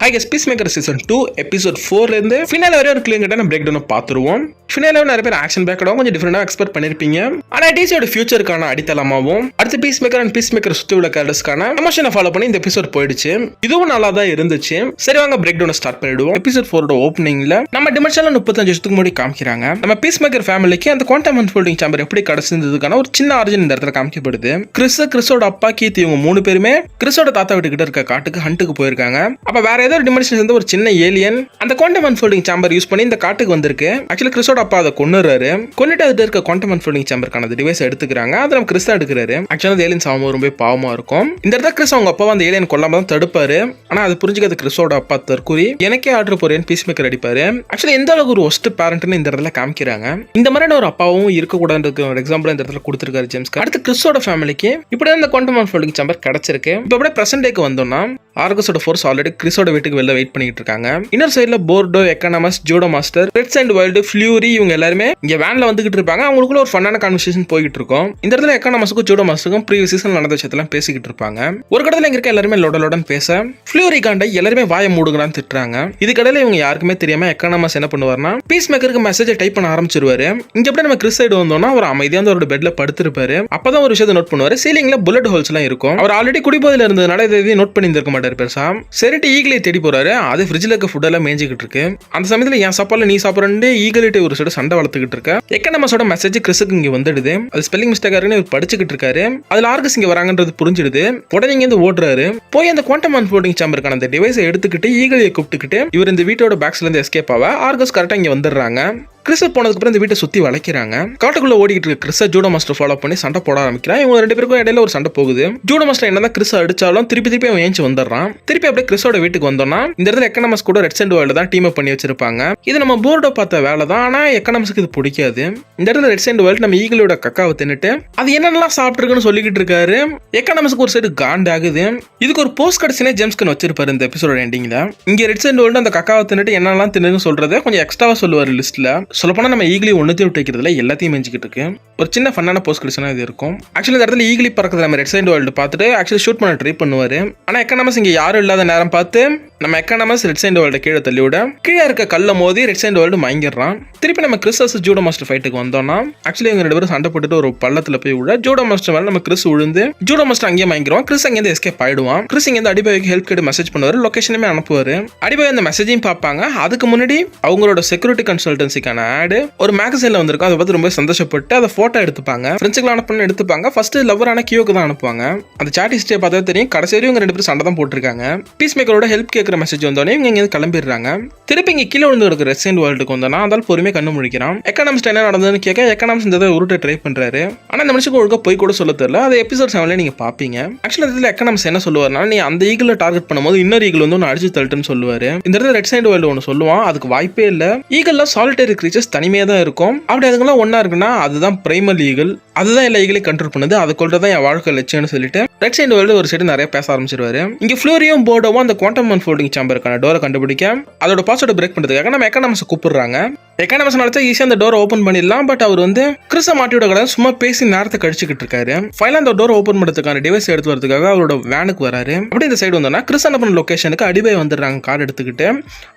Hi guess பீஸ்மேக்கர் season 2 episode 4 இருந்து finale வரை ஒரு கிளியர் கட்டான பிரேக் டவுன் பார்த்துருவோம். ஃபினாலே நிறைய பேர் ஆக்ஷன் பேக்கடாகவும் கொஞ்சம் டிஃபரெண்டாக எக்ஸ்பெக்ட் பண்ணிருப்பீங்க. ஆனால் டிசியோட ஃபியூச்சருக்கான அடித்தளமாகவும் அடுத்து பீஸ்மேக்கர் அண்ட் பீஸ்மேக்கர் சுற்றி உள்ள கேரக்டர்ஸ்க்கான எமோஷனை ஃபாலோ பண்ணி இந்த எபிசோட் போயிடுச்சு. இதுவும் நல்லா தான் இருந்துச்சு. சரி வாங்க பிரேக் டவுன் ஸ்டார்ட் பண்ணிடுவோம். எபிசோட் 4 ஓப்பனிங்ல நம்ம டிமென்ஷன்ல 35 வருஷத்துக்கு முன்னாடி காமிக்கிறாங்க. நம்ம பீஸ்மேக்கர் ஃபேமிலிக்கு அந்த குவாண்டம் அன்ஃபோல்டிங் சேம்பர் எப்படி கிடைச்சிருந்ததுக்கான ஒரு சின்ன ஆரிஜின் இந்த இடத்துல காமிக்கப்படுது. கிறிஸோட அப்பா கீத் இவங்க 3 பேருமே கிறிஸோட தாத்தா வீட்டுக்கிட்ட இருக்க காட்டுக்கு ஹண்ட்டுக்கு போயிருக்காங்க. அப்ப வேற ஏதோ டிமென்ஷன்ல இருந்து ஒரு சின்ன ஏலியன் அந்த குவாண்டம் அன்ஃபோல்டிங் சேம்பர் யூஸ் பண்ணி இந்த காட்டுக்கு வந்திருக்கு. ஆக்சுவலி கிறிஸோட அப்பா அதை கொன்னுட்டு அதுல இருக்க குவாண்டம் அன்ஃபோல்டிங் சேம்பருக்கான டிவைஸ் எடுத்துக்கிறாங்க. அதை நம்ம கிறிஸ் எடுக்கிறாரு. ஆக்சுவலா ஏலியன் சாவும் ரொம்ப பாவமா இருக்கும். இந்த இடத்துல கிறிஸ் அவங்க அப்பா அந்த ஏலியன் கொல்லாம தான் தடுப்பாரு. ஆனா அது புரிஞ்சுக்காத கிறிஸோட அப்பா தற்கூரி எனக்கே ஆர்டர் போறேன்னு பீஸ்மேக்கர் அடிப்பாரு. ஆக்சுவலி எந்த அளவுக்கு ஒரு ஒஸ்ட் பேரண்ட்னு இந்த இடத்துல காமிக்கிறாங்க. இந்த மாதிரியான ஒரு அப்பாவும் இருக்கக்கூடாது ஒரு எக்ஸாம்பிள் இந்த இடத்துல கொடுத்திருக்காரு ஜேம்ஸ்க்கு. அடுத்து கிறிஸோட ஃபேமிலிக்கு இப்படி இந்த குவாண்டம் அன்ஃபோல்டிங் சேம்பர் கிடைச்சிருக்கு. இப்போ அப்படியே பிரசன்ட் டேக்கு வந்தோம்னா ஆர்கஸோட ஃபோர்ஸ் ஆல்ரெடி கிறிஸோட வீட்டுக்கு வெளில வெயிட் பண்ணிட்டு இருக்காங்க. இன்னொரு சைடுல Porto, Economos, Judomaster, Reds and wild, Fury இவங்க எல்லாருமே இங்க வேன்ல வந்துகிட்டு இருப்பாங்க. அவங்களுக்குள்ள ஒரு ஃபன்னான கான்வர்சேஷன் போயிட்டு இருக்கும். இந்த இடத்துல எக்கனாமஸுக்கும் ஜூடோ மாஸ்டருக்கும் ப்ரீவியஸ் சீசன் நடந்த விஷயத்தெல்லாம் பேசிக்கிட்டு இருப்பாங்க. ஒரு கடத்துல இங்க இருக்க எல்லாருமே லோடலோடன் பேச ஃபியூரி காண்டை எல்லாருமே வாயை மூடுங்களான்னு திட்டுறாங்க. இதுக்கடையில இவங்க யாருக்குமே தெரியாம எக்கனாமஸ் என்ன பண்ணுவார்னா பீஸ் மேக்கருக்கு மெசேஜை டைப் பண்ண ஆரம்பிச்சிருவாரு. இங்க எப்படி நம்ம கிறிஸ் சைடு வந்தோம்னா ஒரு அமைதியா அவரோட பெட்ல படுத்திருப்பாரு. அப்பதான் ஒரு விஷயத்தை நோட் பண்ணுவாரு. சீலிங்ல புல்லட் ஹோல்ஸ் எல்லாம் இருக்கும். அவர் ஆல்ரெடி குடிபோதையில இருந்ததுனால இதை நோட் பண்ணி இருக்க மாட்டாரு பெருசா. சரிட்டு ஈகிளை தேடி போறாரு. அது ஃப்ரிட்ஜ்ல இருக்க ஃபுட் எல்லாம் மேஞ்சிக்கிட்டு இருக்கு. அந்த சமயத்துல என் சாப்பாடுல நீ சாப்பிட்றே ஈகிலிட்டி ஒரு சைடு சண்டை வளர்த்துக்கிட்டு இருக்க. எக்கனாமஸோட மெசேஜ் கிறிஸுக்கு இங்க வந்துடுது. அது ஸ்பெல்லிங் மிஸ்டேக்காருன்னு இவர் படிச்சுக்கிட்டு இருக்காரு. அதுல ஆர்கஸ் இங்க வராங்கன்றது புரிஞ்சிடுது. உடனே இங்க இருந்து ஓடுறாரு. போய் அந்த குவாண்டம் அன்ஃபோல்டிங் சேம்பருக்கான அந்த டிவைஸை எடுத்துக்கிட்டு ஈகிளியை கூப்பிட்டுக்கிட்டு இவர் இந்த வீட்டோட பேக்ஸ்ல இருந்து எஸ்கேப் ஆக ஆர்கஸ் கரெக்டா இங்க வந்துடுறாங்க. கிறிஸ் போனதுக்கு அப்புறம் இந்த வீட்டை சுத்தி வளைக்கிறாங்க. காட்டுக்குள்ள ஓடிக்கிட்டு இருக்க கிறிஸை ஜூடோ மாஸ்டர் ஃபாலோ பண்ணி சண்டை போட ஆரம்பிக்கிறான். இவங்க 2 பேருக்கும் இடையில ஒரு சண்டை போகுது. ஜூடோ மாஸ்டர் என்னதான் கிறிஸ் அடிச்சாலும் திருப்பி அவன் ஏஞ்சி வந்துடுறான். திருப்பி அப்படியே கிறிஸோட வீட்டுக்கு வந்தோம்னா இந்த இடத்துல எக்கனாமஸ் கூட ரெட்ஸ் அண்ட் வைல்டு தான் டீம் அப் பண்ணி வச்சிருப்பாங்க. இது நம்ம போர்டோ பார்த்த வேலை தான். ஆனா எக்கனாமஸ்க்கு இது பிடிக்காது. இந்த இடத்துல ரெட்ஸ் அண்ட் வைல்டு நம்ம ஈகிளோட கக்காவை தின்னுட்டு அது என்னென்னலாம் சாப்பிட்டுருக்குன்னு சொல்லிக்கிட்டு இருக்காரு. எக்கனாமஸ்க்கு ஒரு சைடு காண்ட் ஆகுது. இதுக்கு ஒரு போஸ்ட் கடைசினே ஜேம்ஸ்க்கு வச்சிருப்பாரு இந்த எபிசோட எண்டிங்ல. இங்க ரெட்ஸ் அண்ட் வைல்டு அந்த கக்காவை தின்னுட்டு என்னெல்லாம் தின்னு சொல்றதை கொஞ்சம் எக்ஸ்ட்ராவா சொல்லுவாரு லிஸ்ட்ல. சொல்லப்போனா நம்ம ஈகிளி ஒன்னுத்தையும் விட்டு வைக்கிறதுல எல்லாத்தையும் மெஞ்சிக்கிட்டு இருக்கு. ஒரு சின்ன ஃபன்னான போஸ்ட் கிரிப்ஷனா இது இருக்கும். ஆக்சுவலி இந்த இடத்துல ஈகிளி பறக்குது நம்ம ரெட் சைடு வேர்ல்டு பார்த்துட்டு ஆக்சுவலி ஷூட் பண்ண ட்ரை பண்ணுவாரு. ஆனா எக்கனாமஸ் இங்க யாரும் இல்லாத நேரம் பார்த்து நம்ம எக்கனாமஸ் ரெட் சைடு வேர்ல்டு கீழே தள்ளி விட கீழே இருக்க கல்ல மோதி ரெட் சைடு வேர்ல்டு மயங்கிடுறான். திருப்பி நம்ம கிறிஸ் ஜூடோ மாஸ்டர் ஃபைட்டுக்கு வந்தோம்னா ஆக்சுவலி இவங்க 2 பேரும் சண்டை போட்டுட்டு ஒரு பள்ளத்துல போய் விட ஜூடோ மாஸ்டர் மேல நம்ம கிறிஸ் விழுந்து ஜூடோ மாஸ்டர் அங்கேயே மயங்கிடுவான். கிறிஸ் அங்கேருந்து எஸ்கேப் ஆயிடுவான். கிறிஸ் இங்க அடிபாய்க்கு ஹெல்ப் கேட்டு மெசேஜ் பண்ணுவாரு. லொகேஷனுமே அனுப்புவாரு. அடிபாய் அந்த மெசேஜையும் பார்ப்பாங்க. அதுக்கு முன்னாடி அவங்களோட செக்யூரிட்டி கன்சல்டன்சிக்கான ஆடு ஒரு மேகசைன்ல வந்திருக்கும். அதை பார்த்து ரொம்ப சந்தோஷப்பட்டு அதை போட்டோ எடுத்துப்பாங்க. ஃப்ரெண்ட்ஸுக்கு அனுப்பணும் எடுத்துப்பாங்க. ஃபர்ஸ்ட் லவரான கியோக்கு தான் அனுப்புவாங்க. அந்த சாட் ஹிஸ்டரியை பார்த்தா தெரியும் கடைசி வரையும் இவங்க 2 பேரும் சண்டை தான் போட்டிருக்காங்க. பீஸ் மேக்கரோட ஹெல்ப் கேட்கிற மெசேஜ் வந்தோடனே இவங்க இங்க கிளம்பிடுறாங்க. திருப்பி இங்க கீழே விழுந்து இருக்கிற ரெட் சைடு வேர்ல்டுக்கு வந்தோம்னா அதால் பொறுமையா கண்ணு முழிக்கிறான். எக்கனாமிஸ்ட் என்ன நடந்ததுன்னு கேட்க எக்கனாமிக்ஸ் இந்த உருட்ட ட்ரை பண்றாரு. ஆனா இந்த மனுஷனுக்கு ஒழுங்கா போய் கூட சொல்ல தெரியல. அது எபிசோட் 7ல நீங்க பாப்பீங்க. ஆக்சுவலி இதுல எக்கனாமிக்ஸ் என்ன சொல்லுவாருன்னா நீ அந்த ஈகிள டார்கெட் பண்ணும்போது இன்னொரு ஈகிள் வந்து ஒன்னு அடிச்சு தள்ளிட்டுன்னு சொல்லுவாரு. இந்த இடத்துல ரெட் சைடு வேர்ல்டு ஒன்னு சொல்லுவான். அதுக்கு வாய்ப்பே இல்ல. ஈகிள்ல சாலிட்டரி கிரீச்சர்ஸ் தனிமையா தான் இருக்கும். அப்படி அதுங்கெல்லாம் ஒன்னா இருக்குன்னா அதுதான் பிரைமல் ஈகிள். அதுதான் எல்லா ஈகிளையும் கண்ட்ரோல் பண்ணுது. அதை கொள்றதான் என் வாழ்க்கை லட்சியம்னு சொல்லிட்டு ரெட் சைடு வேர்ல்டு ஒரு சைடு நிறைய பேச ஆரம்பிச்சிருவாரு. இங்க ஃபியூரியும் போர்டோவும் அந்த குவாண்டம் அன்ஃபோல்டிங் சேம்பருக்கான டோரை கண்டுபிடிக்க அதோட பாஸ்வேர்டை பிரேக் பண்றதுக்காக நம்ம எக்கனாமஸ் கூப்பிடுறாங்க. எக்கனாமஸ் நினைச்சா ஈஸியா அந்த டோரை ஓபன் பண்ணிடலாம். பட் அவர் வந்து கிறிஸ மாட்டியோட கடை சும்மா பேசி நேரத்தை கழிச்சுக்கிட்டு இருக்காரு. ஃபைனலா அந்த டோரை ஓபன் பண்றதுக்கான டிவைஸ் எடுத்து வரதுக்காக அவரோட வேனுக்கு வராரு. அப்படி இந்த சைடு வந்தோம்னா கிறிஸ் என்ன பண்ண லொகேஷனுக்கு அடிபாய் வந்துடுறாங்க கார் எடுத்துக்கிட்டு.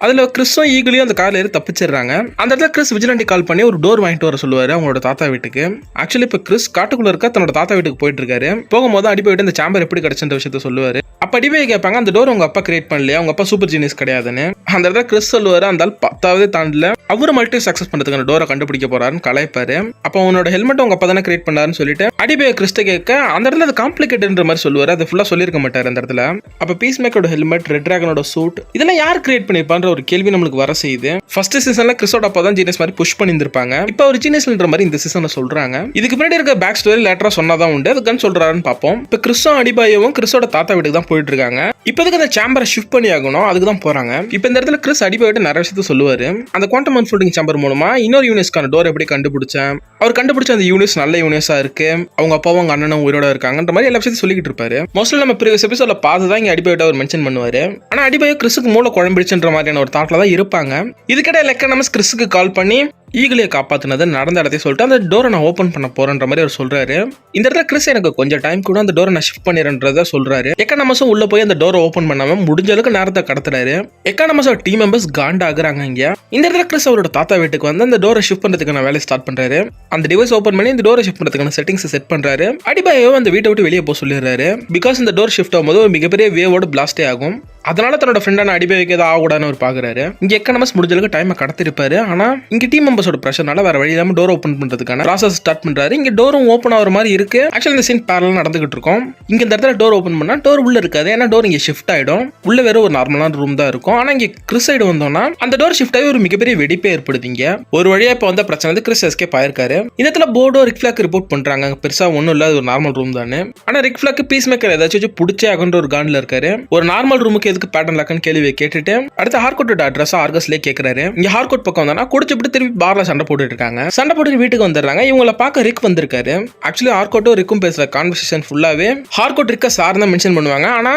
அதுல கிறிஸும் ஈகிளியும் அந்த கார்ல ஏறி தப்பிச்சிடுறாங்க. அந்த இடத்துல கிறிஸ் விஜிலண்டி கால் பண்ணி ஒரு டோர் வாங்கிட்டு வர சொல்லுவாரு அவங்களோட தாத்தா வீட்டுக்கு. ஆக்சுவலி இப்ப கிறிஸ் காட்டுக்குள்ள இருக்க தன்னோட தாத்தா வீட்டுக்கு போயிட்டு இருக்காரு. போகும்போது அடிபாய் இந்த சேம்பர் எப்படி கிடைச்சன்ற விஷயத்த சொல்லுவாரு. அப்ப அடிபாய் கேட்பாங்க அந்த டோர் உங்க அப்பா கிரியேட் பண்ணலையா, உங்க அப்பா சூப்பர் ஜீனியஸ் கிடையாதுன்னு. அந்த இடத்துல கிறிஸ் சொல்லுவாரு அந்த 10வது தாண்டல அவரு மல்டி சக்சஸ் பண்றதுக்கான டோரை கண்டுபிடிக்க போறாருன்னு கலாய்ப்பாரு. அப்ப அவனோட ஹெல்மெட் உங்க அப்பா தானே கிரியேட் பண்ணாருன்னு சொல்லிட்டு அடிபாய் கிறிஸ்ட கேட்க அந்த இடத்துல அது காம்ப்ளிகேட்டட்ன்ற மாதிரி சொல்லுவாரு. அது ஃபுல்லா சொல்லிருக்க மாட்டாரு அந்த இடத்துல. அப்ப பீஸ் மேக்கரோட ஹெல்மெட், ரெட் டிராகனோட சூட் இதெல்லாம் யார் கிரியேட் பண்ணிருப்பான்ற ஒரு கேள்வி நம்மளுக்கு வர செய்யுது. ஃபர்ஸ்ட் சீசன்ல கிறிஸோட அப்பா தான் ஜீனியஸ் மாதிரி புஷ் பண்ணிருப்பாங்க. இப்ப ஒரு ஜீனியஸ்ன்ற மாதிரி இந்த சீசன்ல சொல்றாங்க. இதுக்கு முன்னாடி இருக்க பேக் ஸ்டோரி லேட்டரா சொன்னாதான் உண்டு. அது கன் சொல்றாருன்னு பார்ப்போம். இப்ப கிறிஸும் அடிபாயும் கிறிஸோட தாத்தா வீட்டுக்கு தான் போயிட்டு இருக்காங்க. இப்போதைக்கு அந்த சேம்பரை ஷிஃப்ட் பண்ணி ஆகணும். அதுக்கு தான் போறாங்க. இப்ப இந்த இடத்துல கிறிஸ் அடிபாயிட்டு நிறைய விஷயத்த சொல்லுவாரு. அந்த குவாண்டம் அன்ஃபோல்டிங் சேம்பர் மூலமா இன்னொரு யூனிவர்ஸ்க்கான டோர் எப்படி கண்டுபிடிச்சேன், அவர் கண்டுபிடிச்ச அந்த யூனிவர்ஸ் நல்ல யூனிவர்ஸா இருக்கு, அவங்க அப்பாவும் அவங்க அண்ணனும் உயிரோட இருக்காங்கன்ற மாதிரி எல்லா விஷயத்தையும் சொல்லிக்கிட்டு இருப்பாரு. மோஸ்ட்லி நம்ம ப்ரீவியஸ் எபிசோட்ல பார்த்து தான் இங்க அடிபாயிட்ட அவர் மென்ஷன் பண்ணுவாரு. ஆனா அடிபாயோ கிறிஸுக்கு மூளை குழம்பிடுச்சுன்ற மாதிரியான ஒரு தாட்ல தான் இருப்பாங்க. இதுக்கிட்ட எக்கனாமிக்ஸ் கிறிஸுக்கு கால் பண்ணி ஈகிளியை காப்பாத்தினது நடந்த இடத்தையும் சொல்லிட்டு அந்த டோரை நான் ஓப்பன் பண்ண போறேன்ற மாதிரி அவர் சொல்றாரு. இந்த இடத்துல கிறிஸ் எனக்கு கொஞ்சம் டைம் கூட அந்த டோரை நான் ஷிஃப்ட் பண்ணிடுறேன்றத சொல்றாரு. எக்கானமஸும் உள்ள போய் அந்த டோரை ஓப்பன் பண்ணாம முடிஞ்ச அளவுக்கு நேரத்தை கடத்துறாரு. எக்கானமஸோட டீம் மெம்பர்ஸ் காண்ட் ஆகுறாங்க. இங்க இந்த இடத்துல கிறிஸ் அவரோட தாத்தா வீட்டுக்கு வந்து அந்த டோரை ஷிஃப்ட் பண்றதுக்கான வேலையை ஸ்டார்ட் பண்றாரு. அந்த டிவைஸ் ஓப்பன் பண்ணி இந்த டோரை ஷிஃப்ட் பண்றதுக்கான செட்டிங்ஸ் செட் பண்றாரு. அடிபாயோ அந்த வீட்டை விட்டு வெளியே போக சொல்லிடுறாரு. பிகாஸ் இந்த டோர் ஷிஃப்ட் ஆகும்போது ஒரு மிகப்பெரிய வேவோட பிளாஸ்டே ஆகும். அதனால தன்னோட ஃப்ரெண்டான அடிபாய்க்கு ஏதாவது ஆகக்கூடாதுன்னு அவர் பாக்குறாரு. இங்க எக்கானமஸ் முடிஞ்ச அளவுக்கு டைமை கடத்திருப்பாரு. ஆனா இங்க டீம் மெம்பர்ஸோட பிரஷர்னால வேற வழி இல்லாம டோர் ஓப்பன் பண்றதுக்கான ப்ராசஸ் ஸ்டார்ட் பண்றாரு. இங்க டோரும் ஓப்பன் ஆகிற மாதிரி இருக்கு. ஆக்சுவலி இந்த சீன் பேரலா நடந்துகிட்டு இருக்கும். இங்க இந்த இடத்துல டோர் ஓப்பன் பண்ணா டோர் உள்ள இருக்காது. ஏன்னா டோர் இங்க ஷிஃப்ட் ஆயிடும். உள்ள வேற ஒரு நார்மலான ரூம் தான் இருக்கும். ஆனா இங்க கிறிஸ் சைடு வந்தோம்னா அந்த டோர் ஷிஃப்ட் ஆகி ஒரு மிகப்பெரிய வெடிப்பே ஏற்படுதுங்க. ஒரு வழியா இப்ப வந்த பிரச்சனை வந்து கிறிஸ் எஸ்கேப் ஆயிருக்காரு. இந்த இடத்துல போர்டோ ரிக் ஃபிளாக் ரிப்போர்ட் பண்றாங்க. பெருசா ஒன்னும் இல்ல, ஒரு நார்மல் ரூம் தானே. ஆனா ரிக் ஃபிளாக் பீஸ் மேக்கர் ஏதாச்சும் பிடிச்சே ஆகுன்ற ஒரு கான்ல இருக்காரு. ஒரு நார்மல் ரூமுக்கு எதுக்கு பேட்டர்ன் லாக்குன்னு கேள்வியை கேட்டுட்டு அடுத்து ஹார்கோட்டோட அட்ரஸ் ஆர்கஸ்லயே கேட்கறாரு. இங்க ஹார்கோட் பக்கம் வந்தா குடிச்சுட்டு திருப்பி பார்ல சண்டை போட்டுட்டு இருக்காங்க. சண்டை போட்டு வீட்டுக்கு வந்துடுறாங்க. இவங்களை பார்க்க ரிக் வந்திருக்காரு. ஆக்சுவலி ஹார்கோட்டும் ரிக்கும் பேசுற கான்வர்சேஷன் ஃபுல்லாவே ஹார்கோட் ரிக்க சார் தான் மென்ஷன் பண்ணுவாங்க. ஆனா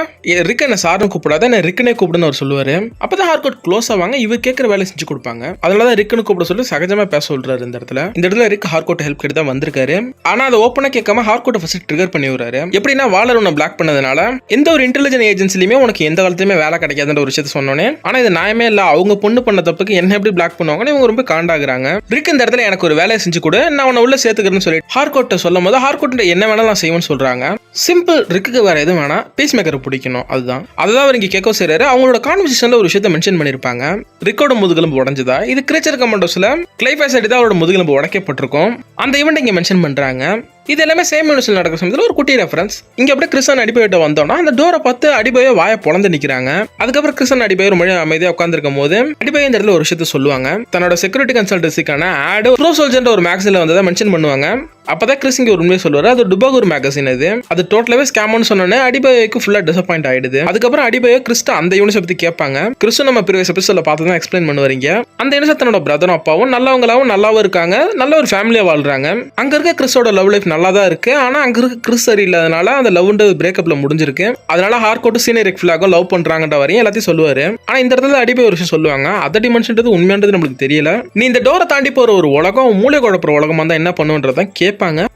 ரிக் என்ன சார்னு கூப்பிடாத, என்ன ரிக்னே கூப்பிடுன்னு அவர் சொல்லுவாரு. அப்பதான் ஹார்கோட் க்ளோஸ் ஆவாங்க. இவர் கேட்கிற வேலை செஞ்சு கொடுப்பாங்க. அதனாலதான் ரிக்னு கூப்பிட சொல்லி சகஜமா பேச சொல்றாரு. இந்த இடத்துல ரிக் ஹார்கோட் ஹெல்ப் கேட்டு தான் வந்திருக்காரு. ஆனா அதை ஓப்பனா கேட்காம ஹார்கோட்டை ஃபர்ஸ்ட் ட்ரிகர் பண்ணி விடுறாரு. எப்படின்னா வாலர் உன்னை பிளாக் பண்ணதுனால எந்த ஒரு இன்டெலிஜென்ட் ஏஜென்சிலுமே உனக்கு எந்த காலத்துலயுமே வேலை கிடைக்காதுன்ற ஒரு விஷயத்த சொன்னோன்னே, ஆனா இது நியாயமே இல்ல, அவங்க பொண்ணு பண்ண தப்புக்கு என்ன எப்படி பிளாக் பண்ணுவாங்கன்னு இவங்க ரொம்ப காண்டாகிறாங்க. ரிக் இந்த இடத்துல எனக்கு ஒரு வேலையை செஞ்சு கொடு, நான் உன்னை உள்ள சேர்த்துக்கிறேன்னு சொல்லி ஹார்கோட்டை சொல்லும் போது ஹார்கோட் என்ன வேணாலும் நான் செய்வேன்னு சொல்றாங்க. சிம்பிள், ரிக்கு வேற எதுவும் வேணா, பீஸ் மேக்கரை பிடிக்கணும், அதுதான். அவர் இங்க கேட்க செய்யறாரு. அவங்களோட கான்வர்சேஷன்ல ஒரு விஷயத்தை மென்ஷன் பண்ணிருப்பாங்க. ரிக்கோட முதுகெலும்பு உடைஞ்சதா, இது கிரேச்சர் கமாண்டோஸ்ல கிளைஃபைஸ் அடி தான் அவரோட முதுகெலும்பு உடைக்கப்பட்டிருக்கும். அந்த ஈவெண்ட் இங்க மென்ஷன் பண்றாங்க. இது எல்லாமே சேம் யூனிவர்ஸ்ல நடக்கிற சமயத்தில் ஒரு குட்டி ரெஃபரன்ஸ். இங்க அப்படியே கிறிஸ்டன் அடிபயோட்ட வந்தோம்னா அந்த டோரை பார்த்து அடிபயோ வாயை பொழந்து நிக்கிறாங்க. அதுக்கப்புறம் கிறிஸ்டன் அடிபயோ ஒரு மணி அமைதியா உட்காந்துருக்கும் போது அடிபயோ இந்த இடத்துல ஒரு விஷயத்த சொல்லுவாங்க. தன்னோட செக்யூரிட்டி கன்சல்டன்சிக்கான ஆட் ப்ரோ சோல்ஜர்ன்ற ஒரு மேகசின்ல வந்ததை மென்ஷன் பண்ணுவாங்க. அப்பதான் கிறிஸ் இங்க ஒரு உண்மையை சொல்லுவாரு. அது டுபாகூர் மேகசின். அது டோட்டலாவே ஸ்கேம்னு சொன்னோன்னே அடிபயோக்கு ஃபுல்லா டிசப்பாயிண்ட் ஆயிடுது. அதுக்கப்புறம் அடிபயோ கிறிஸ்ட அந்த யூனிவர்ஸ் பத்தி கேட்பாங்க. கிறிஸ்து நம்ம ப்ரீவியஸ் எபிசோட்ல பார்த்து தான் எக்ஸ்பிளைன் பண்ணுவாங்க. அந்த யூனிவர்ஸ் தன்னோட பிரதரும் அப்பாவும் நல்லவங்களாவும் நல்லாவும் இருக்காங்க, நல்ல ஒரு ஃபேமிலியா வாழ்றாங்க. அங்க இருக்க கிறிஸோட லவ் லைஃப் நல்லா தான் இருக்கு. ஆனா அங்க இருக்க கிறிஸ் சரியில்லாதனால அந்த லவ்ன்ற பிரேக்கப்ல முடிஞ்சிருக்கு. அதனால ஹார்கோட் சீனியர் ரிக் ஃபிளாகோ லவ் பண்றாங்கன்ற வரையும் எல்லாத்தையும் சொல்லுவாரு. ஆனா இந்த இடத்துல அடிபயோ ஒரு விஷயம் சொல்லுவாங்க. அதை டிமென்ஷன்றது உண்மையானது நம்மளுக்கு தெரியல. நீ இந்த டோரை தாண்டி போற ஒரு உலகம் மூளை குழப்புற உலகமா இருந்தா என்ன பண்ணுன்றதான் கேட்பாங்க.